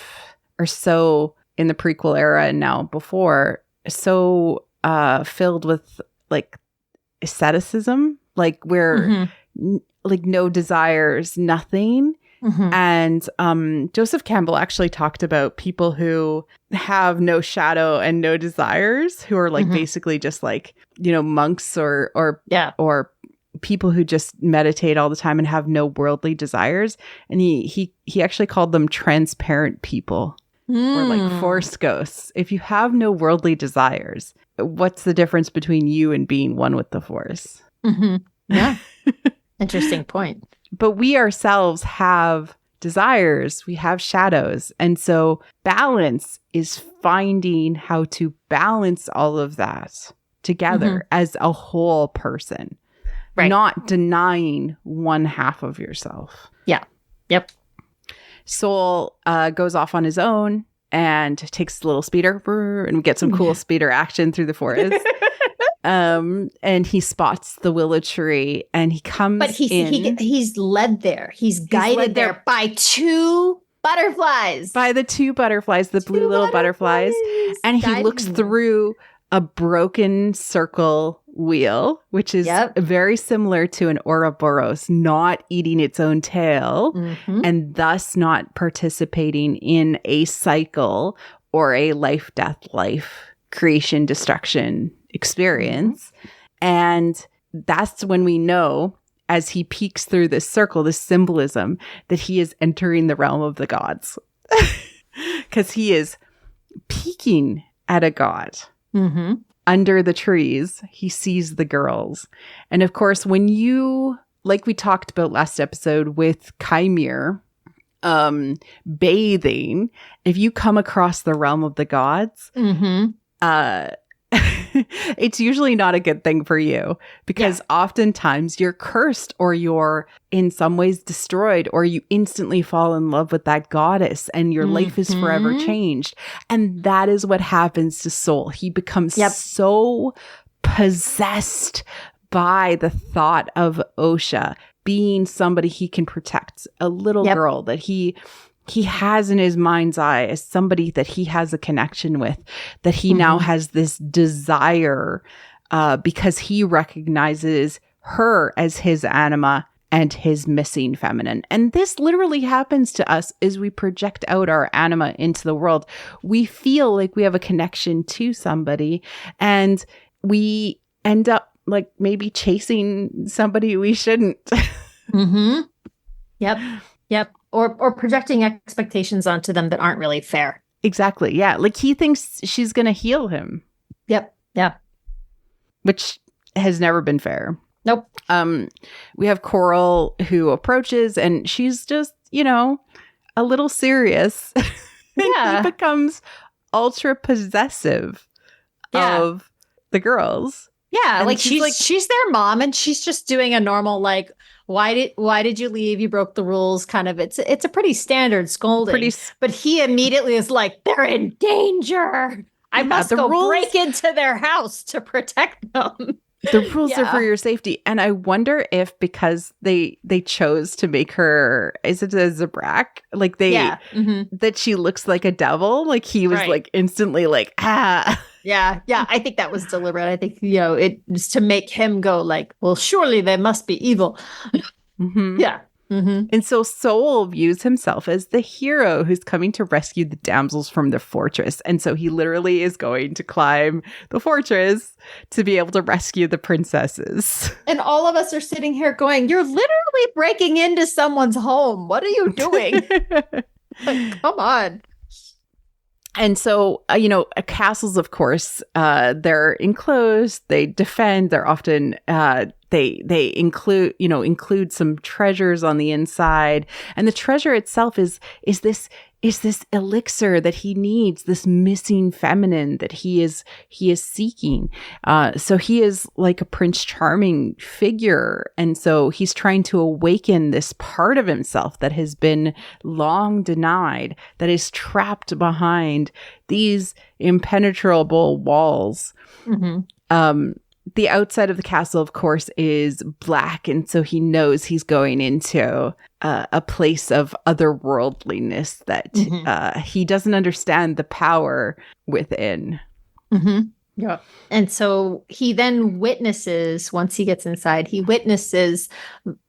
are so in the prequel era and now before so filled with like asceticism, like where like no desires, nothing. And Joseph Campbell actually talked about people who have no shadow and no desires, who are like basically just like, monks or people who just meditate all the time and have no worldly desires. And he actually called them transparent people or like Force ghosts. If you have no worldly desires, what's the difference between you and being one with the Force? Yeah. Interesting point. But we ourselves have desires, we have shadows. And so balance is finding how to balance all of that together as a whole person, not denying one half of yourself. Yeah. Yep. Soul goes off on his own and takes a little speeder and we get some cool speeder action through the forest. And he spots the willow tree and he comes he's led there. He's guided there by two butterflies. By the two butterflies, the blue little butterflies. And he looks through a broken circle wheel, which is very similar to an Ouroboros, not eating its own tail and thus not participating in a cycle or a life, death, life, creation, destruction experience. And that's when we know, as he peeks through this circle, this symbolism, that he is entering the realm of the gods. Because he is peeking at a god. Under the trees, he sees the girls. And of course, when you, like we talked about last episode with Chimere, bathing, if you come across the realm of the gods, it's usually not a good thing for you, because oftentimes you're cursed or you're in some ways destroyed, or you instantly fall in love with that goddess and your life is forever changed. And that is what happens to Soul. He becomes so possessed by the thought of Osha being somebody he can protect, a little girl that he has in his mind's eye as somebody that he has a connection with, that he now has this desire because he recognizes her as his anima and his missing feminine. And this literally happens to us as we project out our anima into the world. We feel like we have a connection to somebody, and we end up like maybe chasing somebody we shouldn't. Yep. Or projecting expectations onto them that aren't really fair. Exactly. Yeah. Like he thinks she's going to heal him. Yep. Yeah. Which has never been fair. Nope. We have Coral who approaches, and she's just, a little serious. And he becomes ultra possessive of the girls. Yeah. And like she's their mom, and she's just doing a normal, like, why did you leave? You broke the rules. Kind of, it's a pretty standard scolding. But he immediately is like, they're in danger. I must go break into their house to protect them. The rules are for your safety. And I wonder if because they chose to make her, is it a Zabrak? Like that she looks like a devil. Like he was like instantly like, ah. Yeah. I think that was deliberate. I think, it was to make him go like, well, surely they must be evil. Yeah. And so Soul views himself as the hero who's coming to rescue the damsels from the fortress. And so he literally is going to climb the fortress to be able to rescue the princesses. And all of us are sitting here going, you're literally breaking into someone's home. What are you doing? Like, come on. And so, castles, of course, they're enclosed, they defend, they're often, they include some treasures on the inside. And the treasure itself is this elixir that he needs, this missing feminine that he is seeking. So he is like a Prince Charming figure. And so he's trying to awaken this part of himself that has been long denied, that is trapped behind these impenetrable walls. The outside of the castle, of course, is black. And so he knows he's going into a place of otherworldliness that he doesn't understand the power within. Yeah. And so he then witnesses, once he gets inside, he witnesses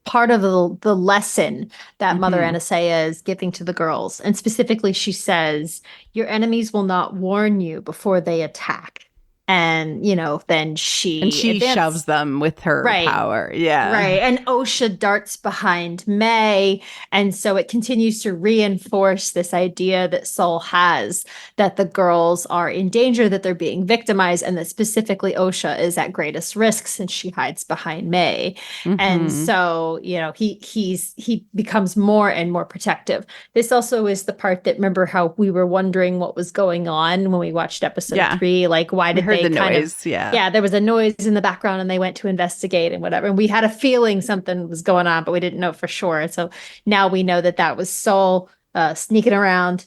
part of the lesson that Mother Anastasia is giving to the girls. And specifically, she says, your enemies will not warn you before they attack. And, then she shoves them with her power. Yeah. Right. And Osha darts behind May. And so it continues to reinforce this idea that Soul has, that the girls are in danger, that they're being victimized, and that specifically Osha is at greatest risk since she hides behind May. And so, he becomes more and more protective. This also is the part that, remember how we were wondering what was going on when we watched episode 3? Like, why did they the noise? There was a noise in the background and they went to investigate and whatever. And we had a feeling something was going on, but we didn't know for sure. And so now we know that was Soul sneaking around.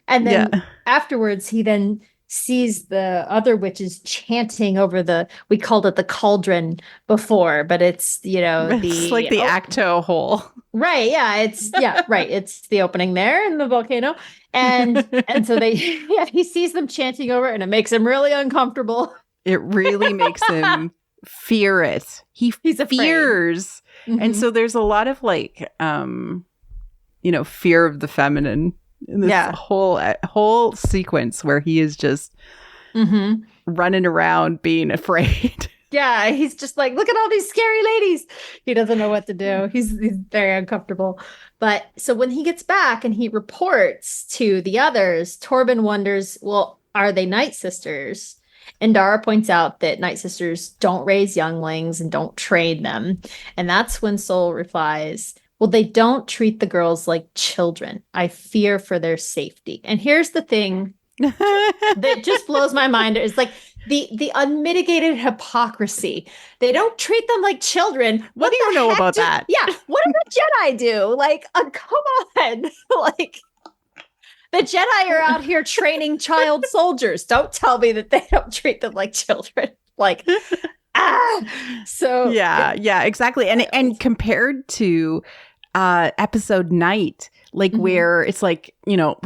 And then afterwards, he then sees the other witches chanting over we called it the cauldron before, but it's, it's like the Acto hole. Right. Yeah. It's right. It's the opening there in the volcano. And so he sees them chanting over it, and it makes him really uncomfortable. It really makes him fear it. He's afraid. Fears. And so there's a lot of like, fear of the feminine in this whole sequence where he is just running around being afraid. Yeah, he's just like, look at all these scary ladies. He doesn't know what to do. He's very uncomfortable. But so when he gets back and he reports to the others, Torben wonders, well, are they Night Sisters? And Dara points out that Night Sisters don't raise younglings and don't train them. And that's when Sol replies, well, they don't treat the girls like children. I fear for their safety. And here's the thing that just blows my mind. It's like the unmitigated hypocrisy. They don't treat them like children. What do you know about that? Yeah. What do the Jedi do? Like, come on. Like, the Jedi are out here training child soldiers. Don't tell me that they don't treat them like children. Like, So yeah, exactly. And compared to episode Night, like where it's like,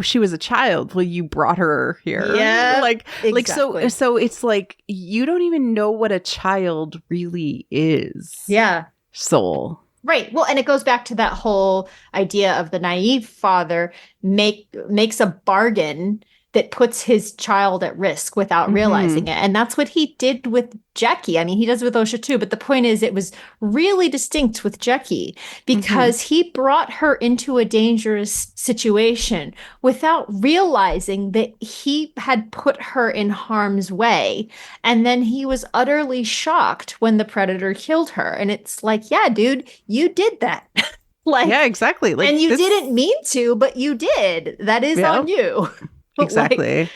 she was a child. Well, you brought her here. Yeah. Exactly. So it's like you don't even know what a child really is. Yeah. Soul. Right. Well, and it goes back to that whole idea of the naive father makes a bargain that puts his child at risk without realizing it. And that's what he did with Jackie. I mean, he does with Osha too. But the point is, it was really distinct with Jackie because he brought her into a dangerous situation without realizing that he had put her in harm's way. And then he was utterly shocked when the predator killed her. And it's like, yeah, dude, you did that. Yeah, exactly. Like, and you didn't mean to, but you did. That is on you. Exactly.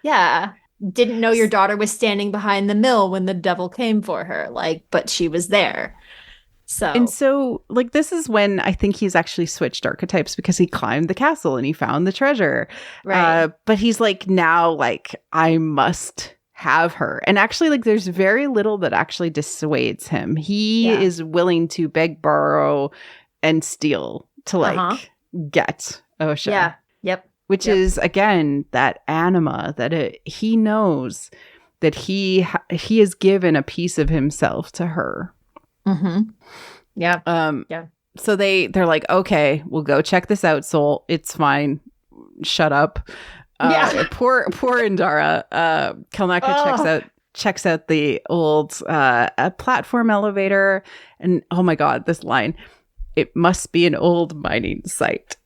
Yeah. Didn't know your daughter was standing behind the mill when the devil came for her. But she was there. So, this is when I think he's actually switched archetypes because he climbed the castle and he found the treasure. Right. But he's now I must have her. And actually, there's very little that actually dissuades him. He is willing to beg, borrow, and steal to get Osha. Yeah. Yep. Which is, again, that anima that he knows that he has given a piece of himself to her. Yeah. So they're like, okay, we'll go check this out, Soul. It's fine. Shut up. Poor Indara. Kalnaka checks out the old platform elevator. And oh my God, this line. It must be an old mining site.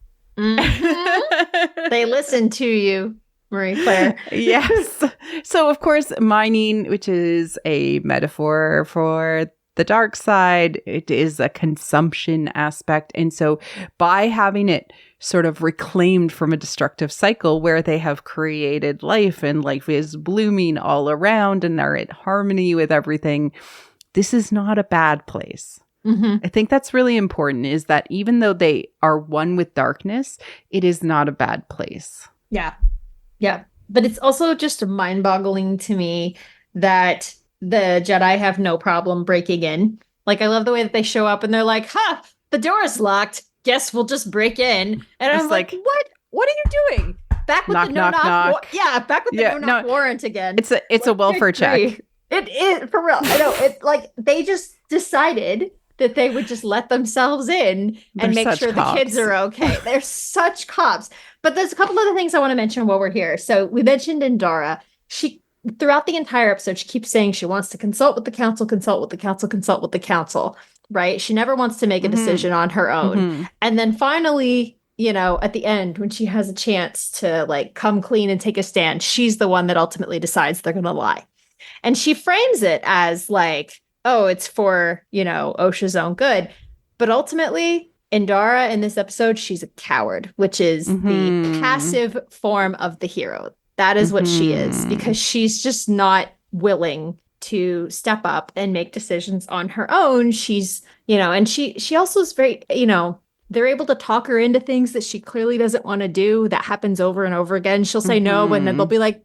They listen to you, Marie Claire. Yes. So, of course, mining, which is a metaphor for the dark side, it is a consumption aspect. And so by having it sort of reclaimed from a destructive cycle where they have created life and life is blooming all around and they're in harmony with everything, this is not a bad place. I think that's really important, is that even though they are one with darkness, it is not a bad place. Yeah. Yeah. But it's also just mind-boggling to me that the Jedi have no problem breaking in. I love the way that they show up and they're like, the door's locked. Guess we'll just break in. And I'm like, what? What are you doing? Back with the no-knock. Back with the no-knock warrant again. It's a welfare check. It is, for real. I know. It's they just decided that they would just let themselves in and make sure the kids are okay. They're such cops. But there's a couple other things I want to mention while we're here. So we mentioned Indara. She, throughout the entire episode, she keeps saying she wants to consult with the council, right? She never wants to make a decision on her own. And then finally, at the end, when she has a chance to come clean and take a stand, she's the one that ultimately decides they're going to lie. And she frames it as oh, it's for, Osha's own good. But ultimately, Indara in this episode, she's a coward, which is the passive form of the hero. That is what she is, because she's just not willing to step up and make decisions on her own. She's, and she also is very, they're able to talk her into things that she clearly doesn't want to do. That happens over and over again. She'll say no, and then they'll be like,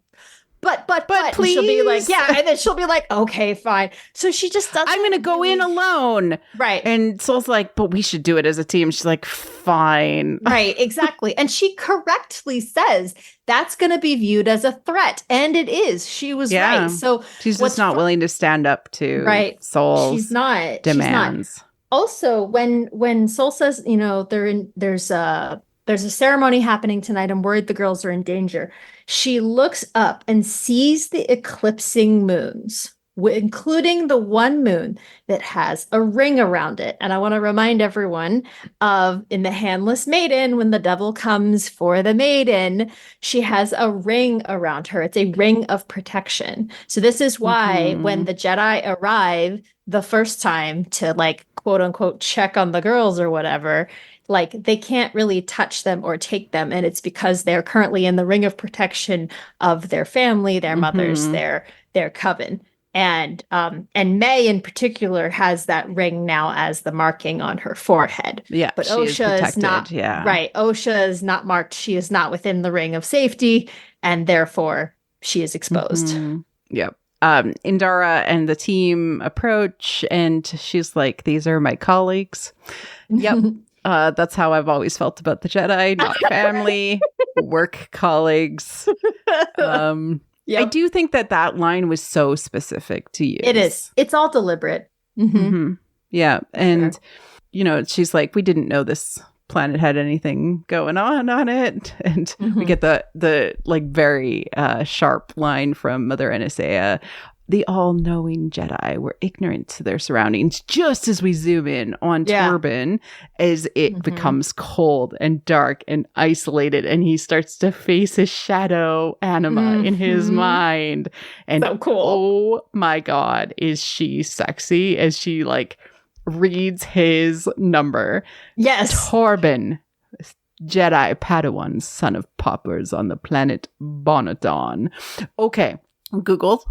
but please. she'll be like, yeah, and then she'll be like, okay, fine. So she just doesn't. I'm gonna go in alone, right? And Soul's like, but we should do it as a team. She's like, fine, right, exactly. And she correctly says that's gonna be viewed as a threat, and it is. She was right. So she's just not willing to stand up to Soul's demands. She's not. Also, when Soul says, there's a ceremony happening tonight, I'm worried the girls are in danger. She looks up and sees the eclipsing moons, including the one moon that has a ring around it. And I want to remind everyone of in the Handless Maiden, when the devil comes for the maiden, she has a ring around her. It's a ring of protection. So this is why when the Jedi arrive the first time to like, quote unquote, check on the girls or whatever, like they can't really touch them or take them. And it's because they're currently in the ring of protection of their family, their mothers, their coven. And May in particular has that ring now as the marking on her forehead. Yeah, but Osha is not. Yeah. Right. Osha is not marked. She is not within the ring of safety, and therefore she is exposed. Yep. Indara and the team approach, and she's like, "These are my colleagues." Yep. That's how I've always felt about the Jedi, not family, work colleagues. I do think that line was so specific to you. It is. It's all deliberate. Yeah. And, she's like, we didn't know this planet had anything going on it. And we get the like very sharp line from Mother Anastasia. The all-knowing Jedi were ignorant to their surroundings just as we zoom in on Turbin as it becomes cold and dark and isolated, and he starts to face his shadow anima in his mind. And so cool. Oh my God, is she sexy as she like reads his number. Yes. Turbin, Jedi Padawan, son of paupers on the planet Bonadon. Okay, Googled.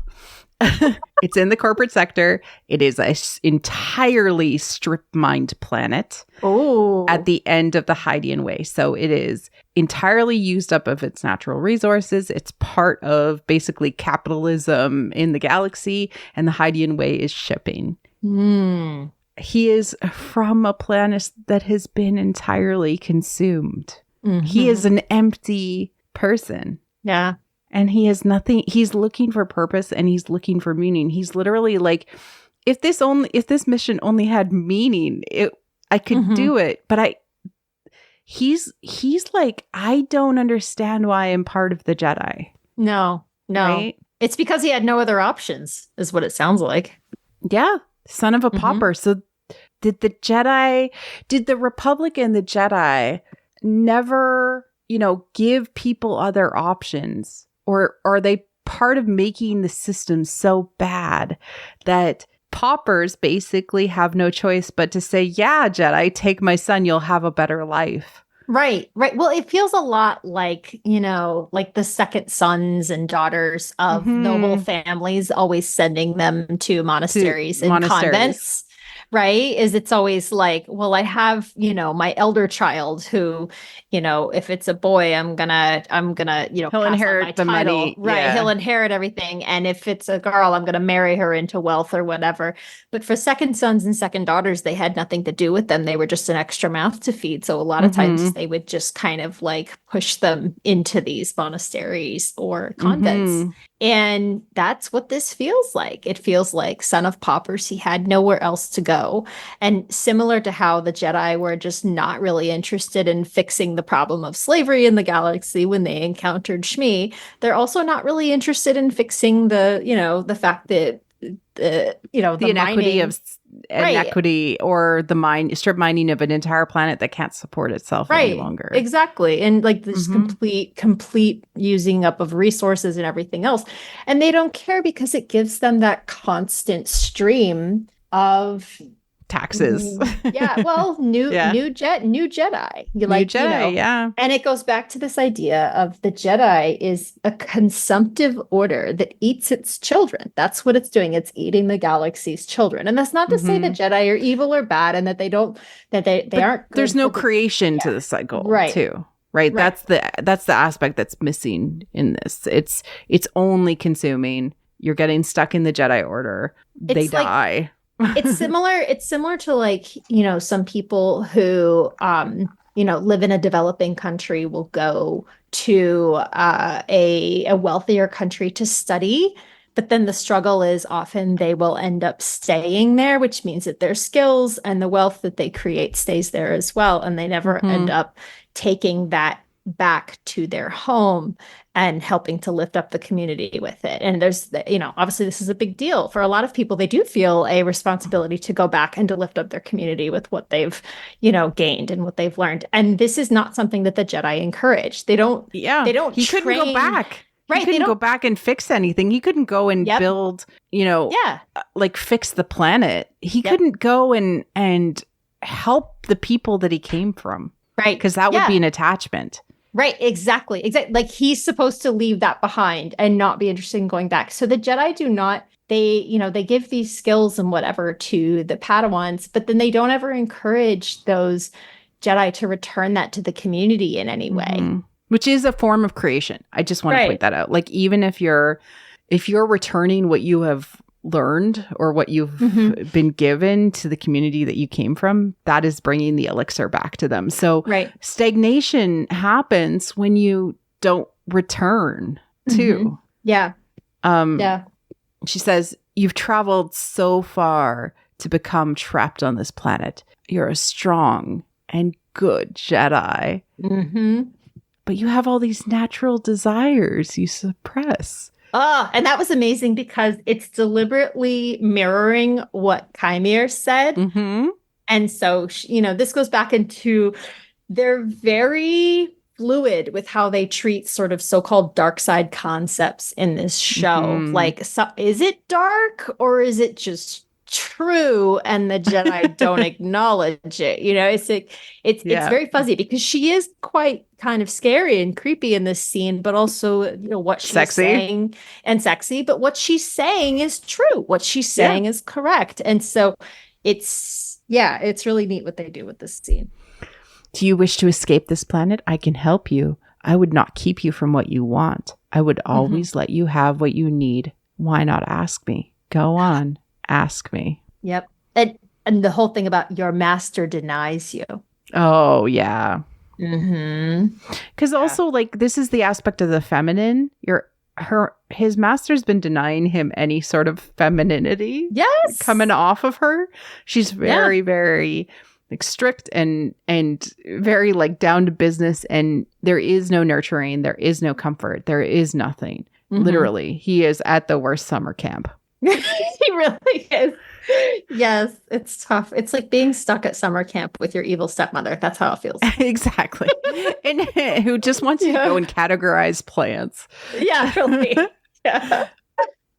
It's in the corporate sector. It is a entirely strip-mined planet at the end of the Hydian Way. So it is entirely used up of its natural resources. It's part of basically capitalism in the galaxy, and the Hydian Way is shipping. He is from a planet that has been entirely consumed. He is an empty person. Yeah. And he has nothing. He's looking for purpose and he's looking for meaning. He's literally like, if this mission only had meaning, I could do it. But he's like, I don't understand why I'm part of the Jedi. No. Right? It's because he had no other options, is what it sounds like. Yeah. Son of a pauper. So did the Republic and the Jedi never, give people other options? Or are they part of making the system so bad that paupers basically have no choice but to say, yeah, Jedi, take my son, you'll have a better life. Right. Well, it feels a lot like, like the second sons and daughters of noble families, always sending them to monasteries and convents. Right. It's always like, well, I have, my elder child who, if it's a boy, I'm gonna, he'll inherit the money. Right. Yeah. He'll inherit everything. And if it's a girl, I'm going to marry her into wealth or whatever. But for second sons and second daughters, they had nothing to do with them. They were just an extra mouth to feed. So a lot of times they would just kind of like push them into these monasteries or convents. And that's what this feels like. It feels like son of paupers. He had nowhere else to go. And similar to how the Jedi were just not really interested in fixing the problem of slavery in the galaxy when they encountered Shmi, they're also not really interested in fixing the fact that the inequity of inequity or the strip mining of an entire planet that can't support itself any longer. Exactly. And like this complete using up of resources and everything else. And they don't care because it gives them that constant stream of taxes. New Jedi. And it goes back to this idea of the Jedi is a consumptive order that eats its children. That's what it's doing. It's eating the galaxy's children. And that's not to say that Jedi are evil or bad and that they aren't good. There's no creation to the cycle, too. right? That's the aspect that's missing in this. It's only consuming. You're getting stuck in the Jedi Order. They die. It's similar to like, some people who live in a developing country will go to a wealthier country to study, but then the struggle is often they will end up staying there, which means that their skills and the wealth that they create stays there as well, and they never end up taking that back to their home and helping to lift up the community with it. And there's, obviously this is a big deal for a lot of people. They do feel a responsibility to go back and to lift up their community with what they've, gained and what they've learned. And this is not something that the Jedi encourage. They don't. He couldn't go back. Right. He couldn't go back and fix anything. He couldn't go and build, like fix the planet. He couldn't go and help the people that he came from. Right. Because that would be an attachment. Right, exactly. Like he's supposed to leave that behind and not be interested in going back. So the Jedi do not, they give these skills and whatever to the Padawans, but then they don't ever encourage those Jedi to return that to the community in any way. Mm-hmm. Which is a form of creation. I just want to point that out. Like even if you're returning what you have learned or what you've been given to the community that you came from, that is bringing the elixir back to them. So stagnation happens when you don't return too. Yeah. She says, you've traveled so far to become trapped on this planet. You're a strong and good Jedi. But you have all these natural desires you suppress. Oh, and that was amazing because it's deliberately mirroring what Kaimir said. And so, this goes back into, they're very fluid with how they treat sort of so-called dark side concepts in this show. Like, is it dark or is it just true and the Jedi don't acknowledge it? It's very fuzzy because she is quite kind of scary and creepy in this scene, but also what she's saying and sexy, but what she's saying is true, what she's saying is correct. And so it's really neat what they do with this scene. Do you wish to escape this planet? I can help you. I would not keep you from what you want. I would always let you have what you need. Why not ask me? Go on. Ask me. Yep. And the whole thing about your master denies you. Oh, yeah. Because also, like, this is the aspect of the feminine. His master's been denying him any sort of femininity. Yes. Coming off of her. She's very, very like strict and very like down to business. And there is no nurturing. There is no comfort. There is nothing. Literally, he is at the worst summer camp. He really is. Yes, it's tough. It's like being stuck at summer camp with your evil stepmother. That's how it feels. Exactly. And who just wants you to go and categorize plants. Yeah, really. Yeah.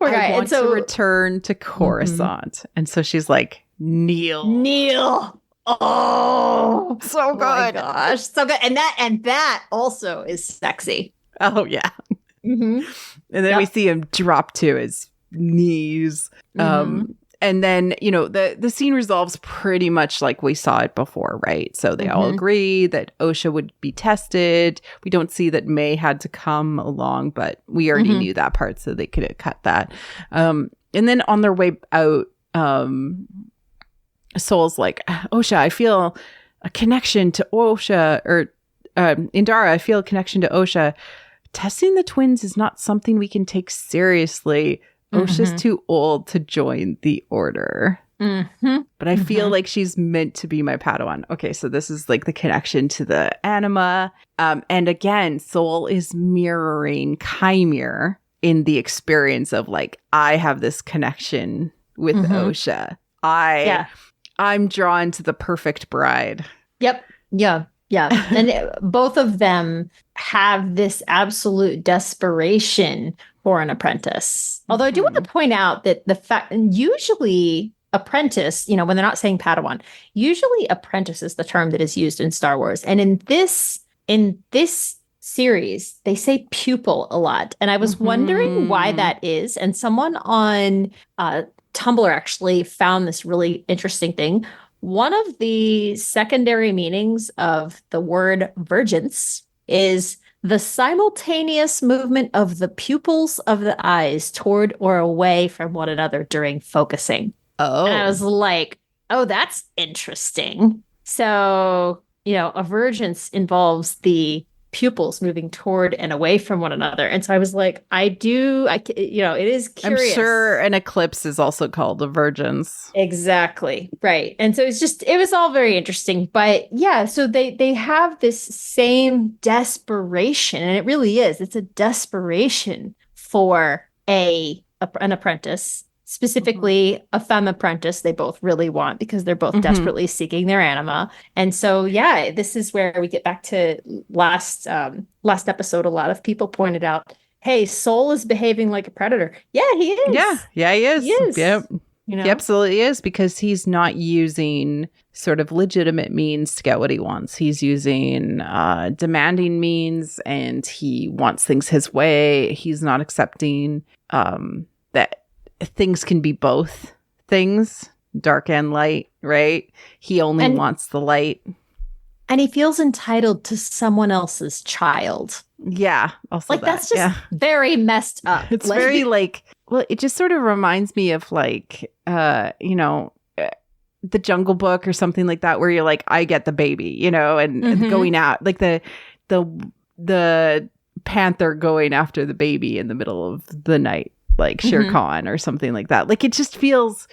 Poor guy. I want to return to Coruscant. And so she's like, kneel. Oh, so good. Oh my gosh, so good. And that also is sexy. Oh, yeah. And then we see him drop to his knees. And then, the scene resolves pretty much like we saw it before, right? So they all agree that Osha would be tested. We don't see that May had to come along, but we already knew that part, so they could have cut that. And then on their way out, Soul's like, Osha, I feel a connection to Osha, or Indara, I feel a connection to Osha. Testing the twins is not something we can take seriously. Osha's too old to join the order. But I feel like she's meant to be my Padawan. Okay, so this is like the connection to the anima. And again, Soul is mirroring Kaimir in the experience of like, I have this connection with Osha. I'm drawn to the perfect bride. Yep. Yeah. And both of them have this absolute desperation for an apprentice. Although I do want to point out that the fact, and usually apprentice, when they're not saying Padawan, usually apprentice is the term that is used in Star Wars. And in this series, they say pupil a lot. And I was wondering why that is. And someone on Tumblr actually found this really interesting thing. One of the secondary meanings of the word virgins is the simultaneous movement of the pupils of the eyes toward or away from one another during focusing. Oh. And I was like, oh, that's interesting. So, avergence involves the pupils moving toward and away from one another. And so I was like, it is curious. I'm sure an eclipse is also called a virgins. Exactly. Right. And so it was all very interesting. But yeah, so they have this same desperation, and it really is. It's a desperation for an apprentice, specifically a femme apprentice they both really want, because they're both desperately seeking their anima. And so, yeah, this is where we get back to last episode. A lot of people pointed out, hey, Soul is behaving like a predator. Yeah, he is. Yeah, he is. He is. Yep. He absolutely is, because he's not using sort of legitimate means to get what he wants. He's using demanding means, and he wants things his way. He's not accepting that things can be both things, dark and light, right? He only wants the light. And he feels entitled to someone else's child. Yeah. Also that's just very messed up. It's very it just sort of reminds me of the Jungle Book or something like that, where you're like, I get the baby, and going out, like the panther going after the baby in the middle of the night, like Shere Khan or something like that. Like, it just feels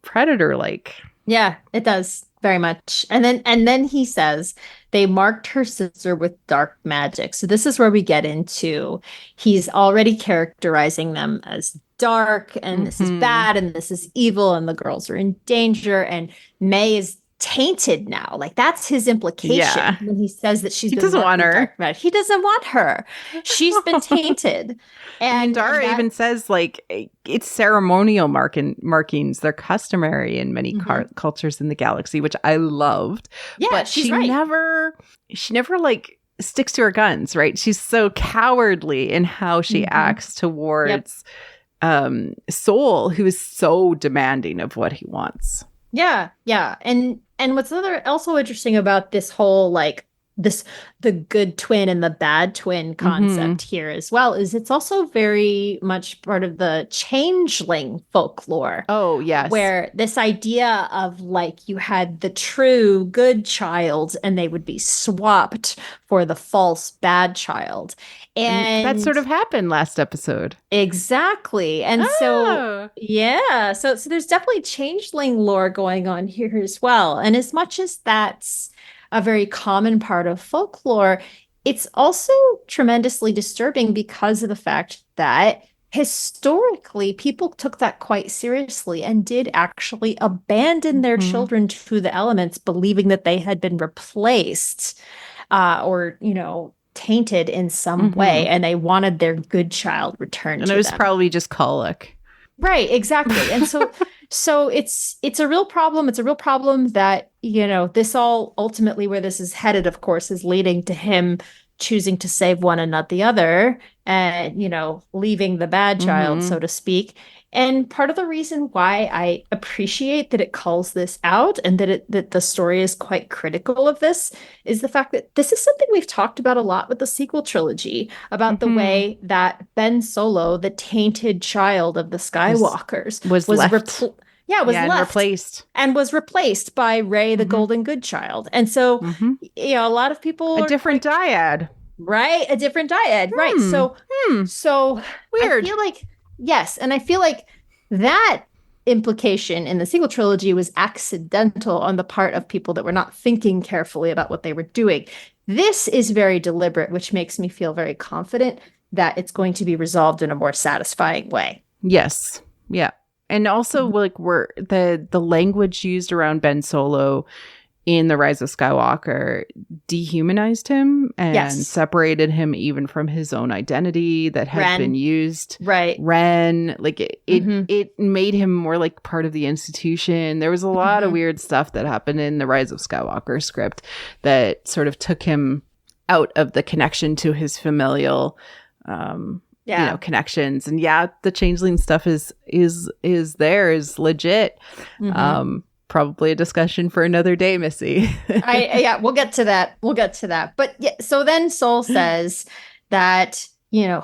predator-like. Yeah, it does. Very much. And then he says they marked her sister with dark magic. So this is where we get into, he's already characterizing them as dark, and this is bad, and this is evil, and the girls are in danger, and May is tainted now. Like, that's his implication when he says that he doesn't want her. He doesn't want her. She's been tainted. And Dara even says, it's ceremonial markings. They're customary in many cultures in the galaxy, which I loved. Yeah, but she never sticks to her guns, right? She's so cowardly in how she acts towards Soul, who is so demanding of what he wants. Yeah. And what's also interesting about this whole the good twin and the bad twin concept here as well is it's also very much part of the changeling folklore. Oh, yes. Where this idea of you had the true good child and they would be swapped for the false bad child. And that sort of happened last episode. Exactly. And so there's definitely changeling lore going on here as well. And as much as that's a very common part of folklore, it's also tremendously disturbing because of the fact that historically people took that quite seriously and did actually abandon their children to the elements, believing that they had been replaced or tainted in some way, and they wanted their good child returned to them. And it was probably just colic. Right, exactly. And so it's a real problem. It's a real problem that, this all ultimately where this is headed, of course, is leading to him choosing to save one and not the other, and, leaving the bad child, so to speak. And part of the reason why I appreciate that it calls this out and that the story is quite critical of this is the fact that this is something we've talked about a lot with the sequel trilogy, about the way that Ben Solo, the tainted child of the Skywalkers, was left. Replaced. And was replaced by Rey, the golden good child. And so, a lot of people... A different dyad. Right? A different dyad. Right. So weird. I feel like... Yes, and I feel like that implication in the sequel trilogy was accidental on the part of people that were not thinking carefully about what they were doing. This is very deliberate, which makes me feel very confident that it's going to be resolved in a more satisfying way. Yes. Yeah. And also, we're the language used around Ben Solo in The Rise of Skywalker dehumanized him and separated him even from his own identity that had been used. Right. Ren, it made him more like part of the institution. There was a lot of weird stuff that happened in the Rise of Skywalker script that sort of took him out of the connection to his familial connections. And the changeling stuff is legit. probably a discussion for another day, Missy. Yeah, we'll get to that. But yeah, so then Soul says that,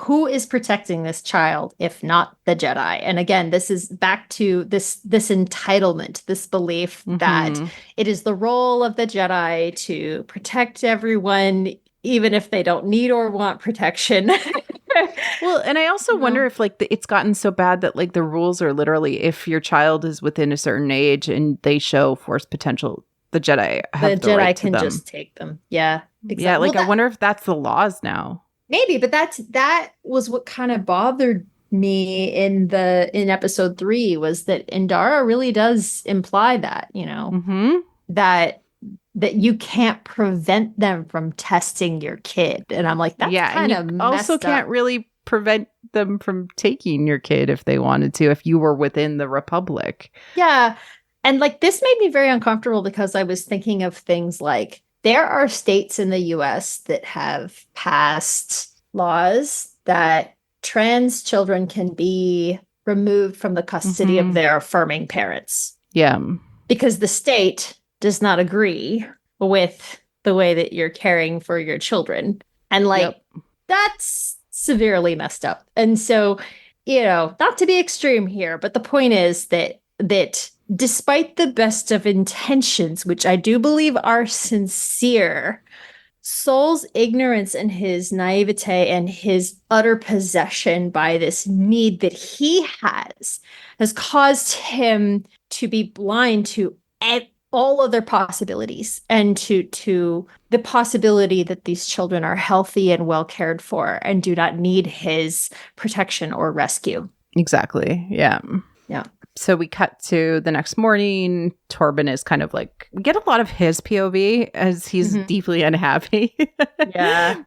who is protecting this child if not the Jedi? And again, this is back to this entitlement, this belief that it is the role of the Jedi to protect everyone, even if they don't need or want protection. Well, and I also wonder if it's gotten so bad that the rules are literally, if your child is within a certain age and they show force potential, the Jedi have the right to them. Can just take them. Yeah, exactly. Yeah, I wonder if that's the laws now. Maybe, but that was what kind of bothered me in episode 3, was that Indara really does imply that, that you can't prevent them from testing your kid. And I'm like, that's kind of messed also up. Can't really prevent them from taking your kid if they wanted to, if you were within the Republic. Yeah. And this made me very uncomfortable, because I was thinking of things like, there are states in the US that have passed laws that trans children can be removed from the custody of their affirming parents. Yeah. Because the state does not agree with the way that you're caring for your children. And that's severely messed up. And so, not to be extreme here, but the point is that despite the best of intentions, which I do believe are sincere, Soul's ignorance and his naivete and his utter possession by this need that he has caused him to be blind to all other possibilities, and to the possibility that these children are healthy and well cared for and do not need his protection or rescue. Exactly. Yeah. Yeah. So we cut to the next morning. Torben is kind of we get a lot of his POV as he's deeply unhappy. Yeah.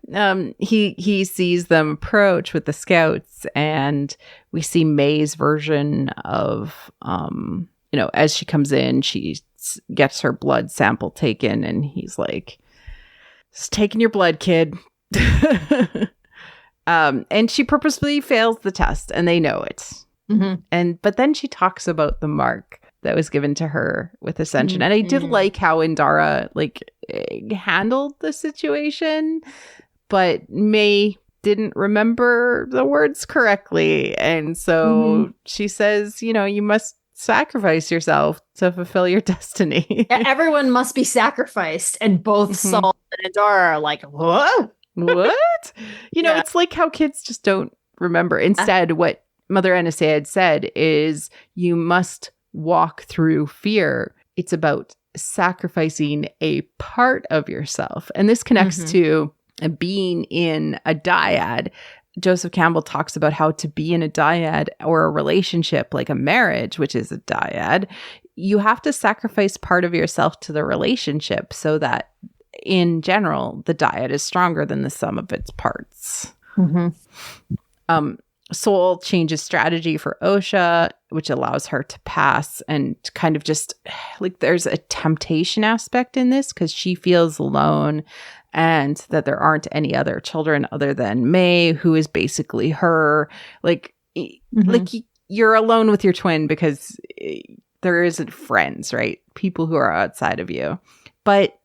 He sees them approach with the scouts, and we see May's version of, as she comes in, she gets her blood sample taken, and he's like, "It's taking your blood, kid." And she purposely fails the test, and they know it. But then she talks about the mark that was given to her with Ascension. And I did like how Indara handled the situation, but May didn't remember the words correctly. And so she says, you must sacrifice yourself to fulfill your destiny. Yeah, everyone must be sacrificed. And both Saul and Indara are like, whoa. What? It's like how kids just don't remember. Instead, what Mother NSA had said is, you must walk through fear. It's about sacrificing a part of yourself. And this connects to being in a dyad. Joseph Campbell talks about how to be in a dyad or a relationship, like a marriage, which is a dyad. You have to sacrifice part of yourself to the relationship so that, in general, the dyad is stronger than the sum of its parts. Soul changes strategy for Osha, which allows her to pass, and kind of just there's a temptation aspect in this, because she feels alone and that there aren't any other children other than May, who is basically her. You're alone with your twin because there isn't friends, right? People who are outside of you. But,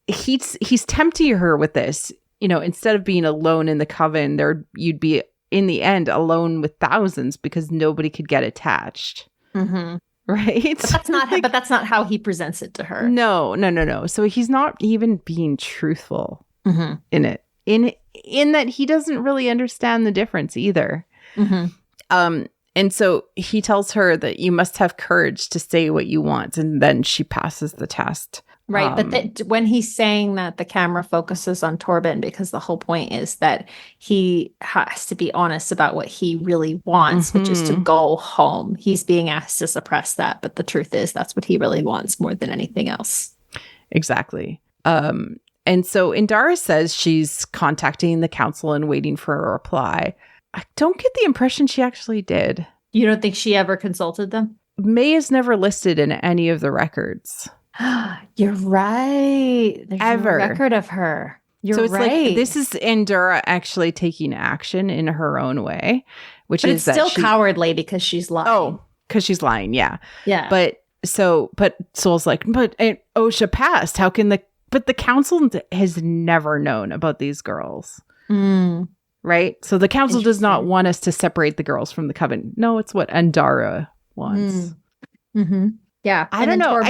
he's tempting her with this. Instead of being alone in the coven, you'd be, in the end, alone with thousands, because nobody could get attached. Right? But that's not how he presents it to her. No. So he's not even being truthful in it. In that he doesn't really understand the difference either. And so he tells her that you must have courage to say what you want, and then she passes the test. Right. But when he's saying that, the camera focuses on Torben, because the whole point is that he has to be honest about what he really wants, which is to go home. He's being asked to suppress that. But the truth is, that's what he really wants more than anything else. Exactly. And so Indara says she's contacting the council and waiting for a reply. I don't get the impression she actually did. You don't think she ever consulted them? May is never listed in any of the records. You're right. There's no record of her. You're right. So it's this is Indara actually taking action in her own way, which but is it's still cowardly because she's lying. Oh, because she's lying. Yeah. Yeah. But but Soul's like, but Osha passed. How can but the council has never known about these girls. Right? So the council does not want us to separate the girls from the coven. No, it's what Andara wants. Yeah. I don't know.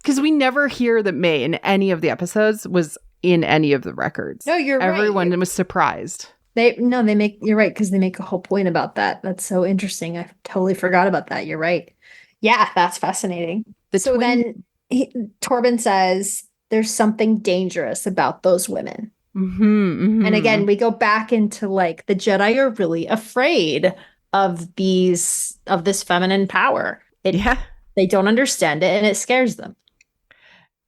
Because we never hear that May in any of the episodes was in any of the records. No, you're right. Everyone was surprised. You're right, because they make a whole point about that. That's so interesting. I totally forgot about that. You're right. Yeah, that's fascinating. Then Torben says there's something dangerous about those women. And again, we go back into like the Jedi are really afraid of this feminine power. They don't understand it, and it scares them.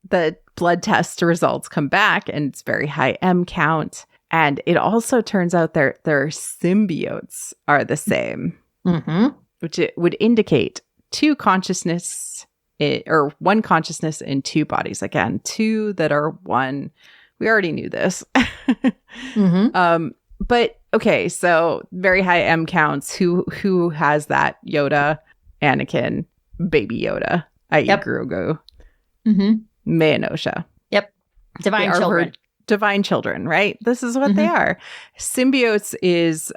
The blood test results come back, and it's very high M count. And it also turns out their symbiotes are the same, which it would indicate two consciousness, or one consciousness in two bodies. Again, two that are one. We already knew this. But okay, so very high M counts. Who has that? Yoda, Anakin, Baby Yoda, i.e. Grogu, May and Osha. Yep. Divine children. Divine children, right? This is what they are. Symbiotes is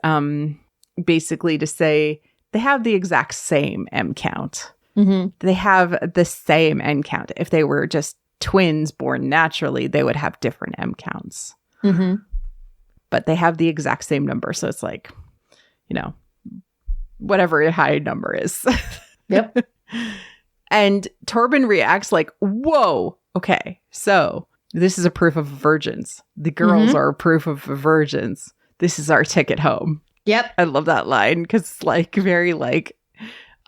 basically to say they have the exact same M count. They have the same M count. If they were just twins born naturally, they would have different M counts. But they have the exact same number. So it's like, whatever a high number is. Yep. And Torben reacts like, whoa, okay, so this is a proof of virgins. The girls are a proof of virgins. This is our ticket home. Yep. I love that line because it's like very like,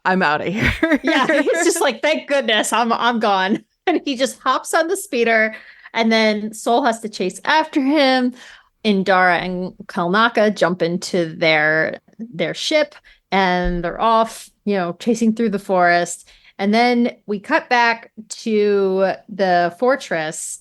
I'm out of here. Yeah, it's just like, thank goodness, I'm gone. And he just hops on the speeder, and then Soul has to chase after him. Indara and Kalnaka jump into their ship, and they're off, chasing through the forest. And then we cut back to the fortress.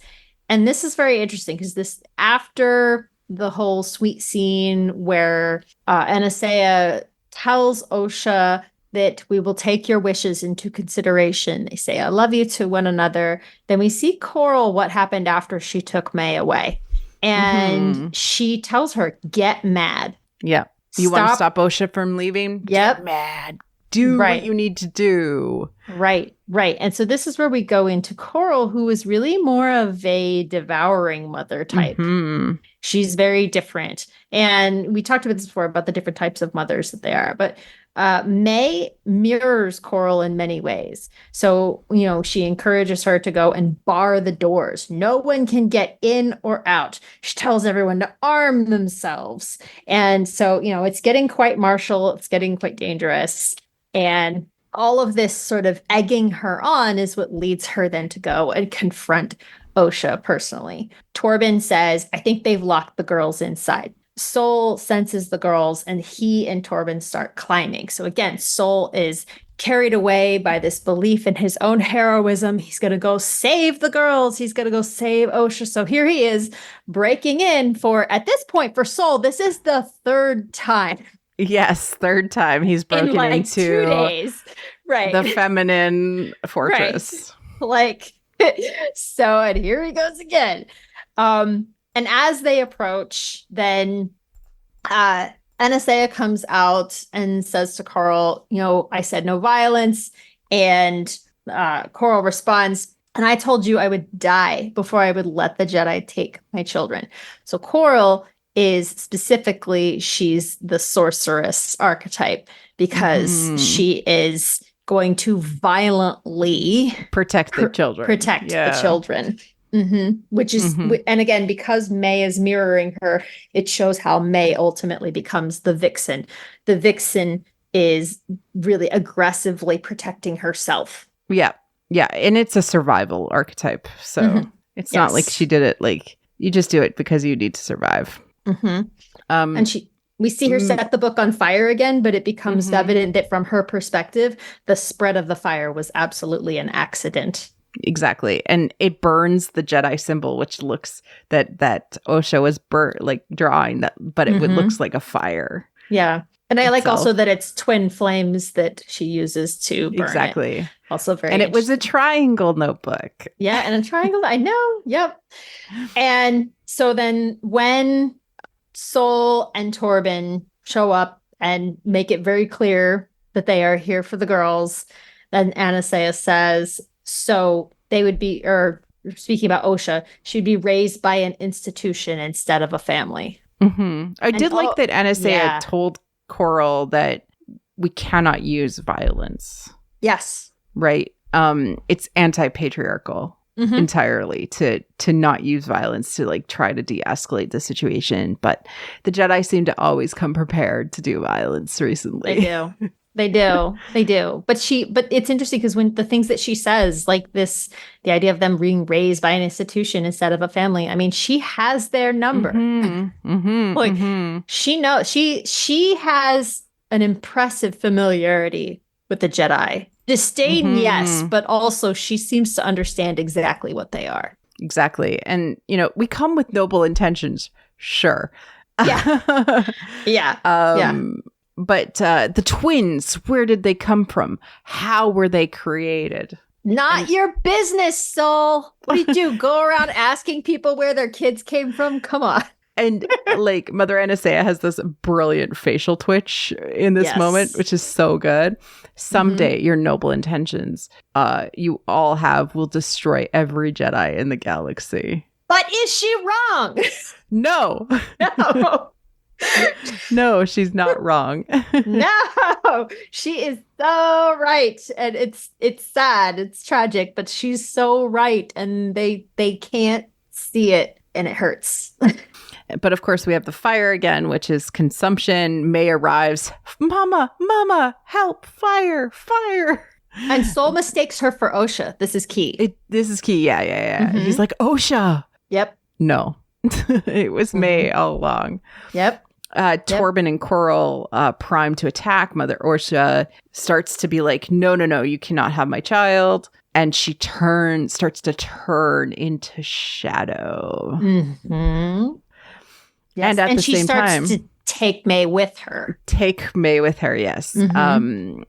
And this is very interesting because this, after the whole sweet scene where Anastasia tells Osha that we will take your wishes into consideration. They say, I love you to one another. Then we see Coral, what happened after she took May away. And she tells her, get mad. Yeah. You want to stop Osha from leaving? Yep. Get mad. Do what you need to do. Right. And so this is where we go into Coral, who is really more of a devouring mother type. She's very different. And we talked about this before, about the different types of mothers that they are. But May mirrors Coral in many ways. So, she encourages her to go and bar the doors. No one can get in or out. She tells everyone to arm themselves. And so, it's getting quite martial. It's getting quite dangerous. And all of this sort of egging her on is what leads her then to go and confront Osha personally. Torben says, I think they've locked the girls inside. Soul senses the girls, and he and Torben start climbing. So again, Soul is carried away by this belief in his own heroism. He's going to go save the girls. He's going to go save Osha. So here he is breaking in at this point for Soul, this is the third time. Yes, third time he's broken in into 2 days. Right. The feminine fortress. Right. So, and here he goes again. And as they approach, then Anastasia comes out and says to Coral, I said no violence. And Coral responds, and I told you I would die before I would let the Jedi take my children. So Coral is specifically, she's the sorceress archetype because she is going to violently protect the children. The children. Which is, and again, because May is mirroring her, it shows how May ultimately becomes the vixen. The vixen is really aggressively protecting herself. Yeah. And it's a survival archetype. So it's not like she did it like, you just do it because you need to survive. And we see her set the book on fire again, but it becomes evident that from her perspective, the spread of the fire was absolutely an accident. Exactly. And it burns the Jedi symbol, which looks that Osha was drawing that, but it looks like a fire. Yeah. And I like itself. also that it's twin flames that she uses to burn Exactly. it. Also very And it was a interesting. triangle notebook. Yeah, and a triangle. I know. Yep. And so then when Sol and Torben show up and make it very clear that they are here for the girls, then Anastasia says, so they would be, or speaking about Osha, she'd be raised by an institution instead of a family. Mm-hmm. I did like that Anastasia told Coral that we cannot use violence. Yes. Right. It's anti-patriarchal entirely to not use violence to like try to de-escalate the situation. But the Jedi seem to always come prepared to do violence recently. They do. But it's interesting because when the things that she says, like the idea of them being raised by an institution instead of a family, I mean, she has their number. She knows she has an impressive familiarity with the Jedi. Disdain, yes, but also she seems to understand exactly what they are. Exactly. And, we come with noble intentions. Sure. Yeah. Yeah. But the twins, where did they come from? How were they created? Not your business, Sol. What do you do? Go around asking people where their kids came from? Come on. And like Mother Anastasia has this brilliant facial twitch in this moment, which is so good. Someday your noble intentions you all have will destroy every Jedi in the galaxy. But is she wrong? No. No, she's not wrong. No, she is so right. And it's sad. It's tragic, but she's so right. And they can't see it and it hurts. But of course, we have the fire again, which is consumption. May arrives. Mama, help, fire. And Sol mistakes her for Osha. This is key. This is key. Yeah. He's like, Osha. Yep. No, it was May all along. Yep. Torben and Coral prime to attack. Mother Osha starts to be like, no, you cannot have my child. And she starts to turn into shadow. Mm-hmm. Yes. And at the same time, she starts to take May with her. Yes. And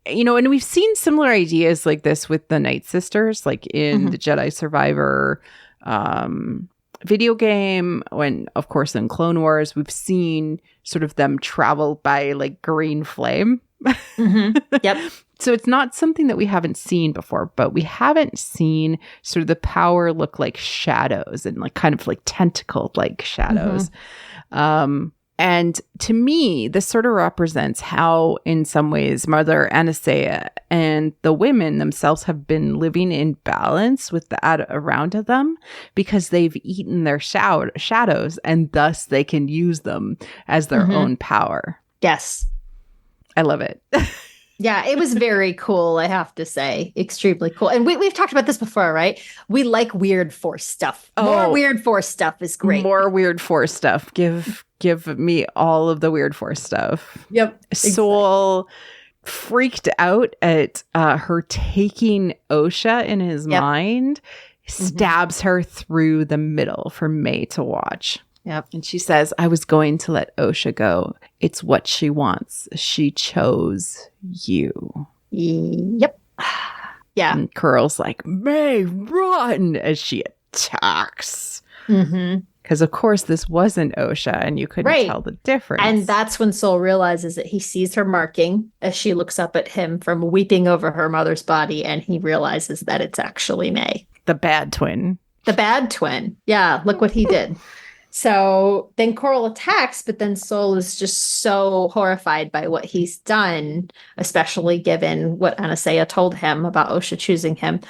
we've seen similar ideas like this with the Night Sisters, like in the Jedi Survivor video game. When, of course, in Clone Wars, we've seen sort of them travel by like green flame. Yep. So it's not something that we haven't seen before, but we haven't seen sort of the power look like shadows and like kind of like tentacled like shadows. And to me, this sort of represents how, in some ways, Mother Anastasia and the women themselves have been living in balance with the around them because they've eaten their shadows and thus they can use them as their own power. Yes. I love it. Yeah, it was very cool, I have to say. Extremely cool. And we've talked about this before, right? We like weird Force stuff. More weird Force stuff is great. More weird Force stuff. Give me all of the weird Force stuff. Yep. Sol freaked out at her taking Osha in his mind, stabs her through the middle for May to watch. Yep. And she says, I was going to let Osha go. It's what she wants. She chose you. Yep. Yeah. And Curl's like, May, run, as she attacks. Because, of course, this wasn't Osha, and you couldn't tell the difference. And that's when Sol realizes that he sees her marking as she looks up at him from weeping over her mother's body, and he realizes that it's actually May. The bad twin. Yeah, look what he did. So then Coral attacks, but then Sol is just so horrified by what he's done, especially given what Anastasia told him about Osha choosing him,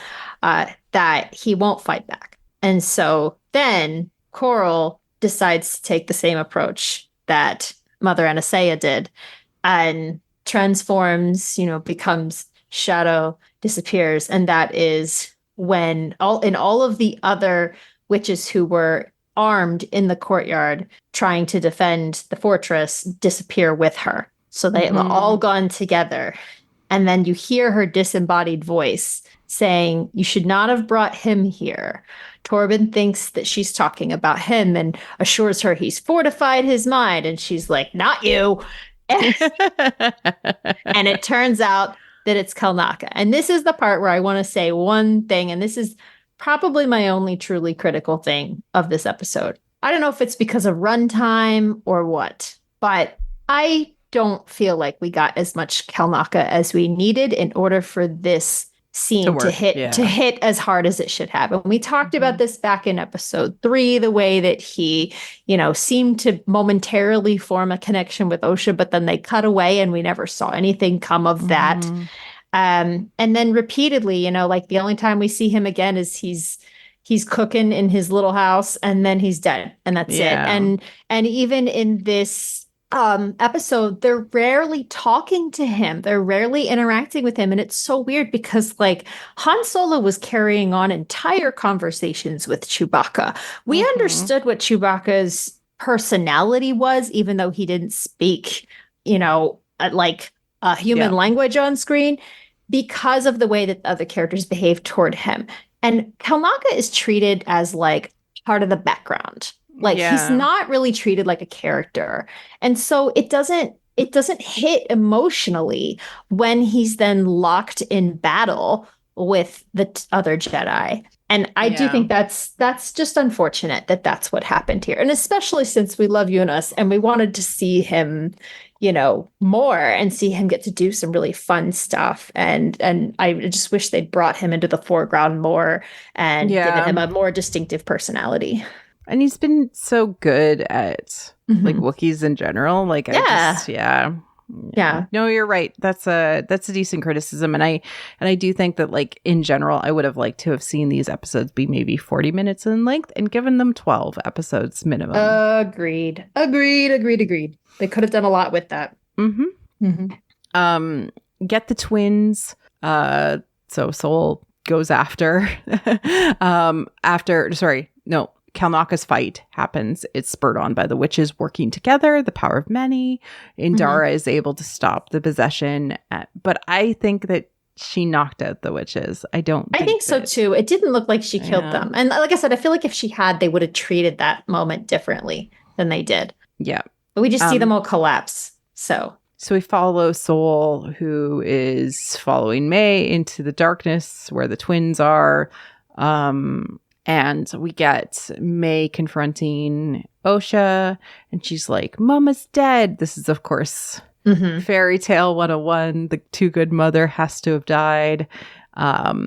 that he won't fight back. And so then Coral decides to take the same approach that Mother Anastasia did and transforms, becomes shadow, disappears. And that is when all of the other witches who were armed in the courtyard trying to defend the fortress disappear with her. So they have all gone together. And then you hear her disembodied voice saying, you should not have brought him here. Torben thinks that she's talking about him and assures her he's fortified his mind. And she's like, not you. And it turns out that it's Kalnaka. And this is the part where I want to say one thing, and this is probably my only truly critical thing of this episode. I don't know if it's because of runtime or what, but I don't feel like we got as much Kalnaka as we needed in order for this scene to hit as hard as it should have. And we talked about this back in episode 3, the way that he, seemed to momentarily form a connection with Osha, but then they cut away and we never saw anything come of that. And then repeatedly, like the only time we see him again is he's cooking in his little house and then he's dead and that's it. And even in this episode, they're rarely talking to him. They're rarely interacting with him. And it's so weird because like Han Solo was carrying on entire conversations with Chewbacca. We understood what Chewbacca's personality was, even though he didn't speak, like a human language on screen, because of the way that other characters behave toward him. And Kalnaka is treated as like part of the background. Like he's not really treated like a character. And so it doesn't hit emotionally when he's then locked in battle with the other Jedi. And I do think that's just unfortunate that that's what happened here. And especially since we love Eunice and we wanted to see him, more and see him get to do some really fun stuff. And I just wish they'd brought him into the foreground more and given him a more distinctive personality. And he's been so good at like Wookiees in general. Like, No, you're right. That's a decent criticism. And I do think that like in general, I would have liked to have seen these episodes be maybe 40 minutes in length and given them 12 episodes minimum. Agreed. They could have done a lot with that. Get the twins. So Soul goes after Kalnaka's fight happens. It's spurred on by the witches working together, the power of many. Indara is able to stop the possession. But I think that she knocked out the witches. I think so too. It didn't look like she killed them. And like I said, I feel like if she had, they would have treated that moment differently than they did. Yeah. But we just see them all collapse. So we follow Soul, who is following May into the darkness where the twins are. And we get May confronting Osha, and she's like, Mama's dead. This is, of course, Fairy Tale 101. The too good mother has to have died. But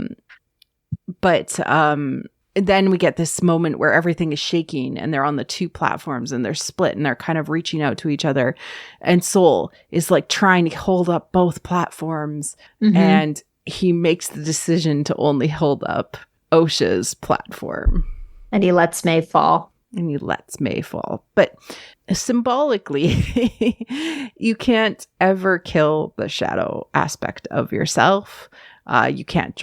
then we get this moment where everything is shaking, and they're on the two platforms, and they're split, and they're kind of reaching out to each other. And Soul is like trying to hold up both platforms, and he makes the decision to only hold up Osha's platform. And he lets May fall. But symbolically, you can't ever kill the shadow aspect of yourself. You can't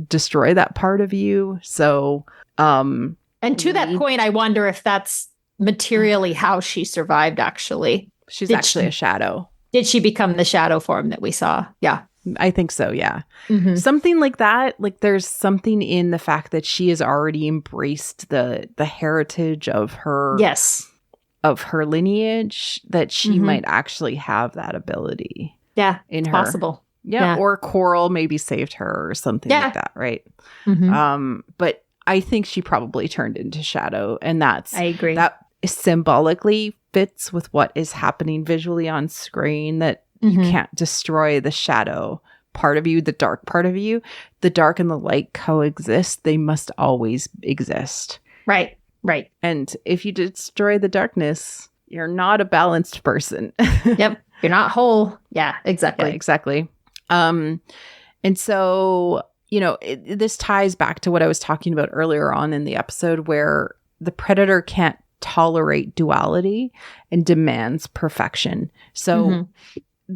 destroy that part of you. So, and to that point, I wonder if that's materially how she survived, actually. She's actually a shadow. Did she become the shadow form that we saw? Yeah. I think so, yeah. Something like that. Like there's something in the fact that she has already embraced the heritage of her of her lineage, that she might actually have that ability. Yeah, in her. Possible. Yeah, or Coral maybe saved her or something like that, right? But I think she probably turned into Shadow, and I agree. That symbolically fits with what is happening visually on screen, that you can't destroy the shadow part of you, the dark part of you. The dark and the light coexist. They must always exist. Right. And if you destroy the darkness, you're not a balanced person. Yep. You're not whole. Yeah, exactly. Yeah, exactly. And so, this ties back to what I was talking about earlier on in the episode, where the predator can't tolerate duality and demands perfection. So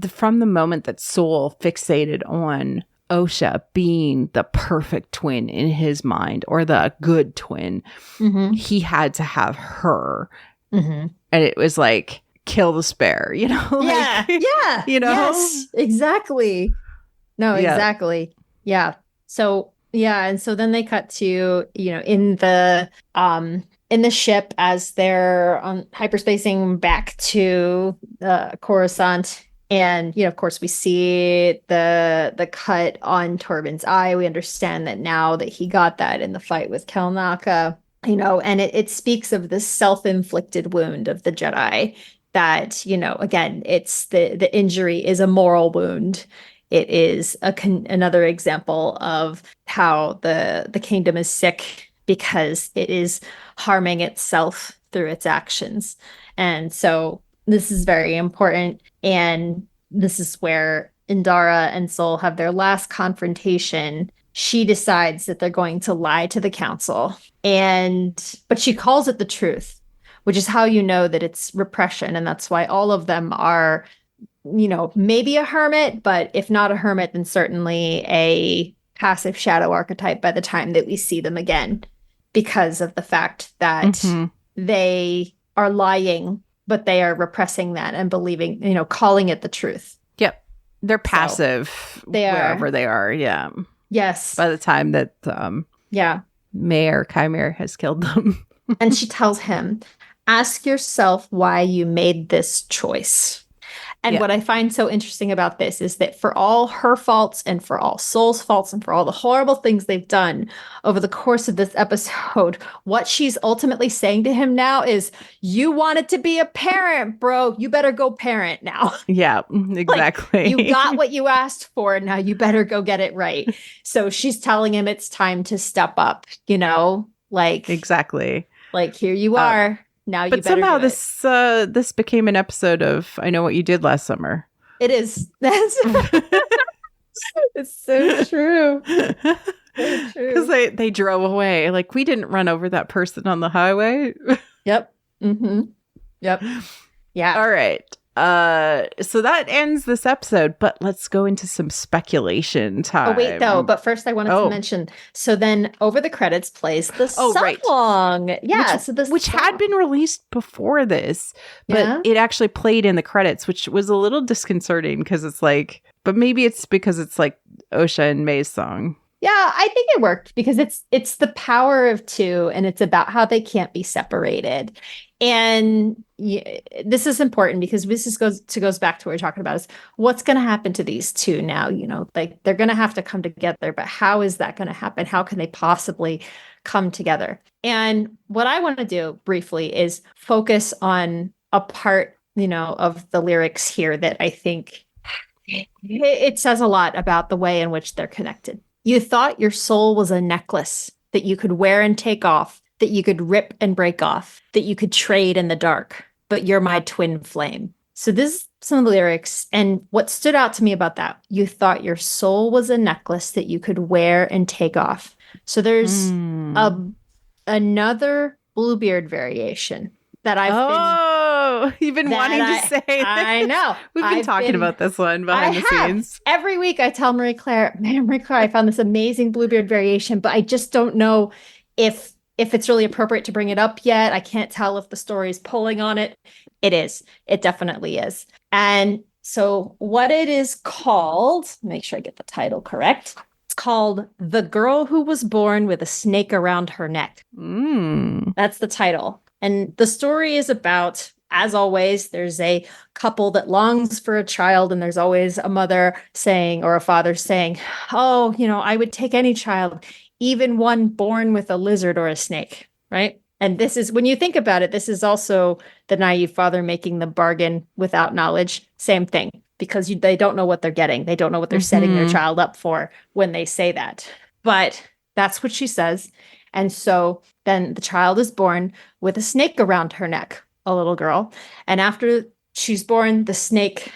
from the moment that Soul fixated on Osha being the perfect twin in his mind, or the good twin, he had to have her. And it was like, kill the spare, Yes, exactly. No, exactly. Yeah. So, and so then they cut to, in the in the ship as they're on hyperspacing back to Coruscant. And, of course, we see the cut on Torben's eye. We understand that now that he got that in the fight with Kelnaka, and it speaks of this self-inflicted wound of the Jedi that, again, it's the injury is a moral wound. It is another example of how the kingdom is sick because it is harming itself through its actions. And so this is very important. And this is where Indara and Sol have their last confrontation. She decides that they're going to lie to the council. But she calls it the truth, which is how you know that it's repression. And that's why all of them are, maybe a hermit, but if not a hermit, then certainly a passive shadow archetype by the time that we see them again, because of the fact that they are lying, but they are repressing that and believing, calling it the truth. Yep. They're passive wherever they are. Yeah. Yes. By the time that Mayor Chimera has killed them. And she tells him, ask yourself why you made this choice. And what I find so interesting about this is that for all her faults and for all Sol's faults and for all the horrible things they've done over the course of this episode, what she's ultimately saying to him now is, you wanted to be a parent, bro. You better go parent now. Yeah, exactly. You got what you asked for. Now you better go get it right. So she's telling him it's time to step up, Exactly. Like, here you are. Now you better. But somehow this became an episode of I Know What You Did Last Summer. It is. It's so true. Because they drove away. Like, we didn't run over that person on the highway. Yep. Mm-hmm. Yep. Yeah. All right. So that ends this episode, but let's go into some speculation time. Oh, wait, though. But first I wanted to mention, so then over the credits plays the song. Right. Yeah. Which had been released before this, but it actually played in the credits, which was a little disconcerting because it's like, but maybe it's because it's like Osha and May's song. Yeah, I think it worked because it's the power of two, and it's about how they can't be separated. And this is important because this goes back to what we're talking about is what's going to happen to these two now. Like they're going to have to come together, but how is that going to happen? How can they possibly come together? And what I want to do briefly is focus on a part, of the lyrics here that I think it says a lot about the way in which they're connected. You thought your soul was a necklace that you could wear and take off, that you could rip and break off, that you could trade in the dark, but you're my twin flame. So this is some of the lyrics. And what stood out to me about that, you thought your soul was a necklace that you could wear and take off. So there's another Bluebeard variation that you've been wanting to say this. I know. We've been talking about this one behind the scenes. Every week I tell Marie Claire, I found this amazing Bluebeard variation, but I just don't know if it's really appropriate to bring it up yet. I can't tell if the story is pulling on it. It is. It definitely is. And so what it is called, make sure I get the title correct. It's called The Girl Who Was Born with a Snake Around Her Neck. That's the title. And the story is about, as always, there's a couple that longs for a child, and there's always a mother saying, or a father saying, oh, I would take any child, even one born with a lizard or a snake, right? And this is, when you think about it, this is also the naive father making the bargain without knowledge. Same thing, because they don't know what they're getting. They don't know what they're setting their child up for when they say that. But that's what she says. And so then the child is born with a snake around her neck, a little girl. And after she's born, the snake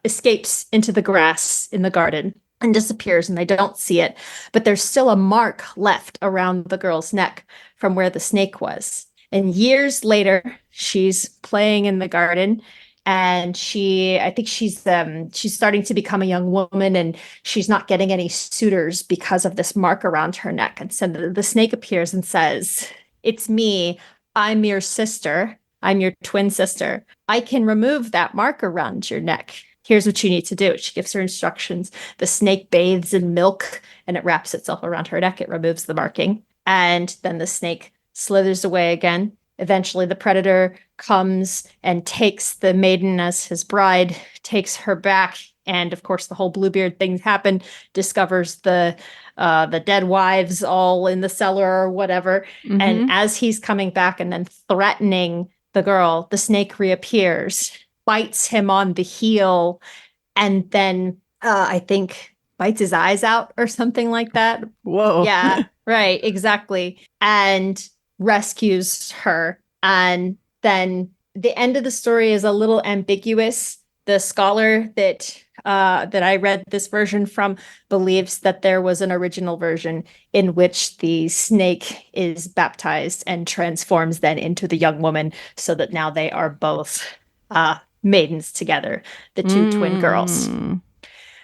escapes into the grass in the garden and disappears, and they don't see it. But there's still a mark left around the girl's neck from where the snake was. And years later, she's playing in the garden, and I think she's starting to become a young woman, and she's not getting any suitors because of this mark around her neck. And so the snake appears and says, "It's me. I'm your sister. I'm your twin sister. I can remove that mark around your neck. Here's what you need to do." She gives her instructions. The snake bathes in milk, and it wraps itself around her neck. It removes the marking. And then the snake slithers away again. Eventually, the predator comes and takes the maiden as his bride, takes her back, and of course, the whole Bluebeard thing happened. Discovers the dead wives all in the cellar or whatever. Mm-hmm. And as he's coming back and then threatening the girl, the snake reappears, bites him on the heel, and then I think bites his eyes out or something like that. Whoa. Yeah, right, exactly. And rescues her. And then the end of the story is a little ambiguous. The scholar that I read this version from believes that there was an original version in which the snake is baptized and transforms then into the young woman, so that now they are both maidens together, the two twin girls.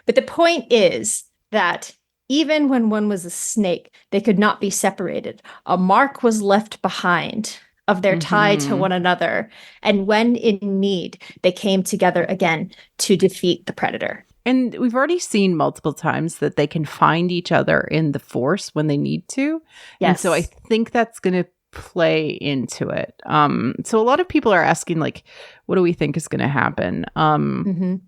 But the point is that even when one was a snake, they could not be separated. A mark was left behind of their tie to one another. And when in need, they came together again to defeat the predator. And we've already seen multiple times that they can find each other in the force when they need to. Yes. And so I think that's going to play into it. So a lot of people are asking, like, what do we think is going to happen?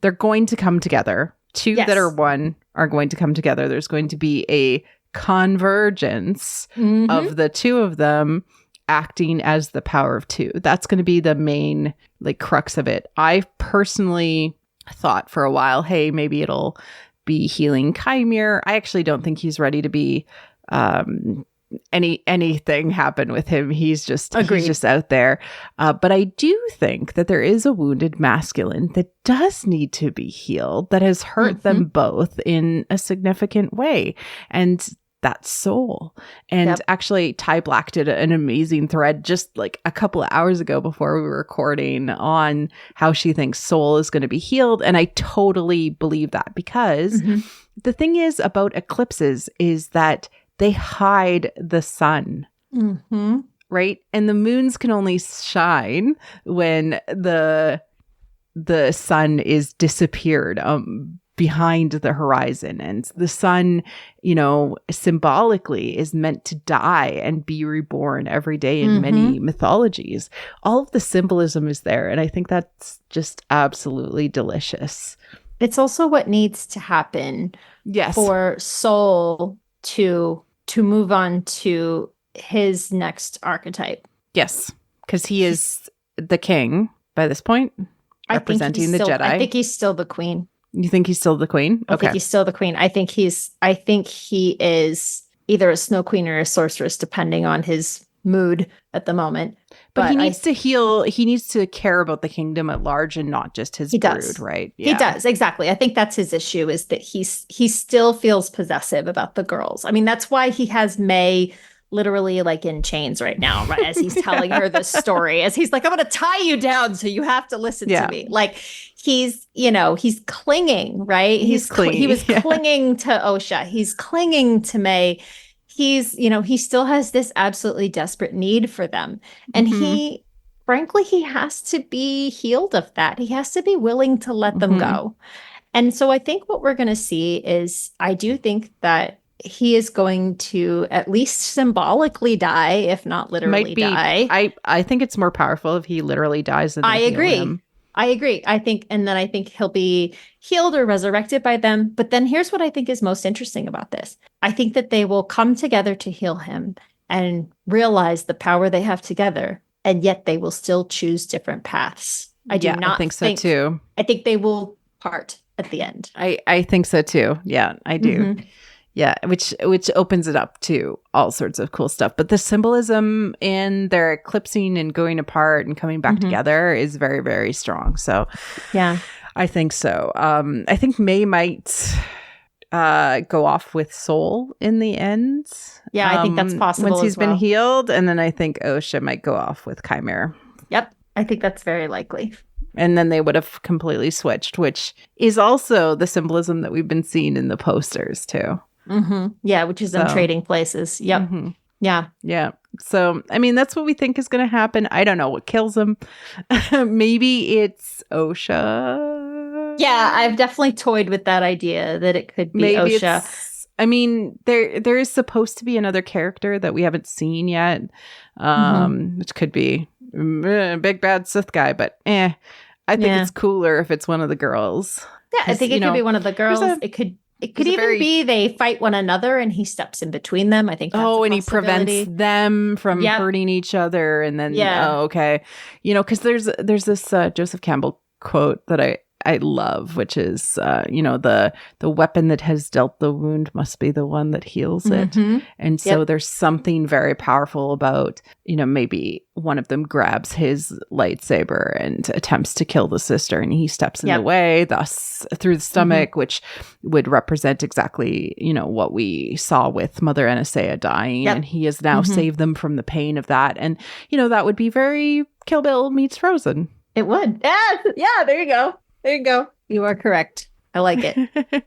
They're going to come together. Two that are one are going to come together. There's going to be a convergence of the two of them acting as the power of two. That's going to be the main like crux of it. I personally thought for a while, hey, maybe it'll be healing Chimere. I actually don't think he's ready to be anything happen with him. He's just out there. But I do think that there is a wounded masculine that does need to be healed, that has hurt them both in a significant way. And that's Soul. And actually, Ty Black did an amazing thread just like a couple of hours ago before we were recording on how she thinks Soul is going to be healed. And I totally believe that, because the thing is about eclipses is that they hide the sun, right? And the moons can only shine when the sun is disappeared behind the horizon. And the sun, you know, symbolically is meant to die and be reborn every day in many mythologies. All of the symbolism is there. And I think that's just absolutely delicious. It's also what needs to happen for Soul to move on to his next archetype. Yes, because he is the king by this point, representing the Jedi. I think he's still the queen. You think he's still the queen? Okay. I think he's still the queen. I think he is either a snow queen or a sorceress, depending on his mood at the moment. But he needs to heal. He needs to care about the kingdom at large and not just his brood, right? Yeah. He does, exactly. I think that's his issue, is that he still feels possessive about the girls. I mean, that's why he has May literally like in chains right now, right? As he's telling her this story, as he's like, I'm going to tie you down, so you have to listen to me. Like he's clinging, right? He was clinging to Osha. He's clinging to May. He still has this absolutely desperate need for them. And he has to be healed of that. He has to be willing to let them go. And so I think what we're going to see is, I do think that he is going to at least symbolically die, if not literally die. I think it's more powerful if he literally dies than I agree. I think he'll be healed or resurrected by them. But then here's what I think is most interesting about this. I think that they will come together to heal him and realize the power they have together, and yet they will still choose different paths. I think so too. I think they will part at the end. I think so too. Yeah, I do. Yeah, which opens it up to all sorts of cool stuff. But the symbolism in their eclipsing and going apart and coming back together is very, very strong. So yeah, I think so. I think May might go off with Soul in the end. Yeah, I think that's possible once he's been healed. And then I think Osha might go off with Chimere. Yep, I think that's very likely. And then they would have completely switched, which is also the symbolism that we've been seeing in the posters too. Yeah, which is them trading places. Yep. Yeah. So, I mean, that's what we think is going to happen. I don't know what kills him. Maybe it's Osha. Yeah, I've definitely toyed with that idea that it could be Osha. I mean, there is supposed to be another character that we haven't seen yet, which could be big bad Sith guy, but I think it's cooler if it's one of the girls. Yeah, I think it could be one of the girls. It could even be they fight one another and he steps in between them. I think that's a and he prevents them from hurting each other. And then, okay. Because there's this Joseph Campbell quote that I love, which is, the weapon that has dealt the wound must be the one that heals it. And so there's something very powerful about, maybe one of them grabs his lightsaber and attempts to kill the sister, and he steps in the way, thus through the stomach, which would represent exactly, what we saw with Mother Anastasia dying. And he has now saved them from the pain of that. And, that would be very Kill Bill meets Frozen. It would. Yeah, there you go. There you go. You are correct. I like it.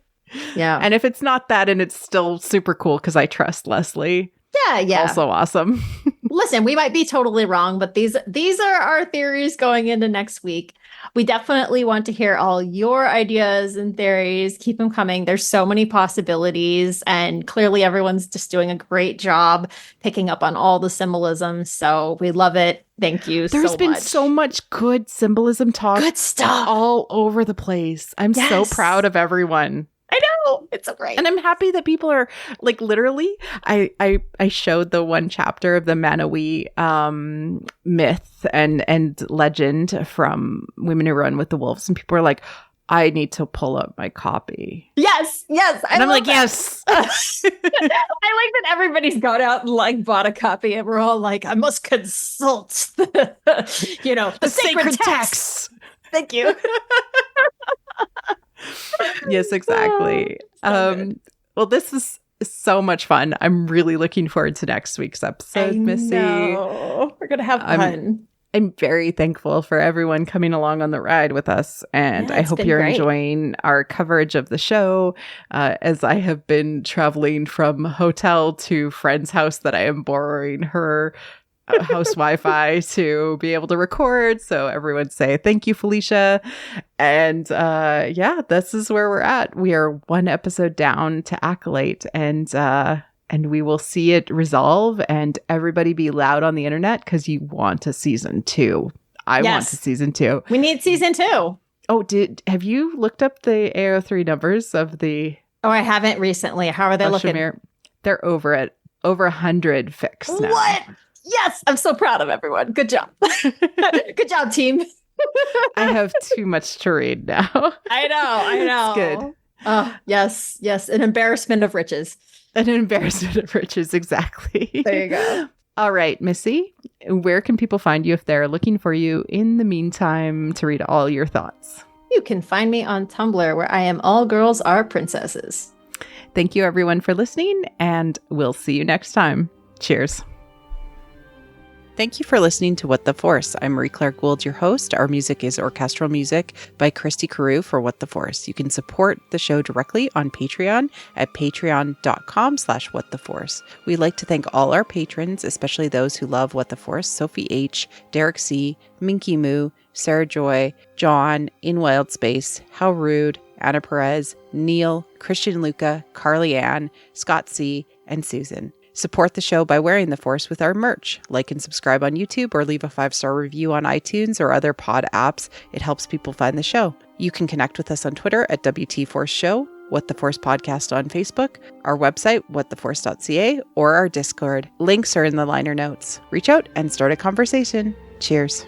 Yeah. And if it's not that and it's still super cool because I trust Leslie. Yeah. Also awesome. Listen, we might be totally wrong, but these are our theories going into next week. We definitely want to hear all your ideas and theories. Keep them coming. There's so many possibilities, and clearly everyone's just doing a great job picking up on all the symbolism. So we love it. Thank you so much. There's been so much good symbolism talk. Good stuff. All over the place. I'm so proud of everyone. I know. It's so great. And I'm happy that people are like, literally, I showed the one chapter of the Manawi myth and legend from Women Who Run with the Wolves. And people are like, I need to pull up my copy. Yes. And I'm like, yes. I like that everybody's gone out and like bought a copy, and we're all like, I must consult the sacred text. Thank you. Yes, exactly. Well, this is so much fun. I'm really looking forward to next week's episode, Missy. We're going to have fun. I'm very thankful for everyone coming along on the ride with us. And I hope you're enjoying our coverage of the show as I have been traveling from hotel to friend's house that I am borrowing her house Wi-Fi to be able to record. So everyone say thank you, Felicia. And this is where we're at. We are one episode down to Acolyte, and we will see it resolve, and everybody be loud on the internet because you want a season 2. I want a season 2. We need season 2. Oh, have you looked up the AO3 numbers of the... Oh, I haven't recently. How are they looking? Shamir? They're over 100 fixed now. What? Yes, I'm so proud of everyone. Good job. Good job, team. I have too much to read now. I know. It's good. Oh, yes. An embarrassment of riches. An embarrassment of riches, exactly. There you go. All right, Missy, where can people find you if they're looking for you in the meantime to read all your thoughts? You can find me on Tumblr, where I am All Girls Are Princesses. Thank you, everyone, for listening, and we'll see you next time. Cheers. Thank you for listening to What the Force. I'm Marie-Claire Gould, your host. Our music is orchestral music by Christy Carew for What the Force. You can support the show directly on Patreon at patreon.com/whattheforce. We'd like to thank all our patrons, especially those who love What the Force: Sophie H., Derek C., Minky Moo, Sarah Joy, John, In Wild Space, How Rude, Anna Perez, Neil, Christian Luca, Carly Ann, Scott C., and Susan. Support the show by wearing the Force with our merch. Like and subscribe on YouTube, or leave a 5-star review on iTunes or other pod apps. It helps people find the show. You can connect with us on Twitter at WT Force Show, What the Force Podcast on Facebook, our website, whattheforce.ca, or our Discord. Links are in the liner notes. Reach out and start a conversation. Cheers.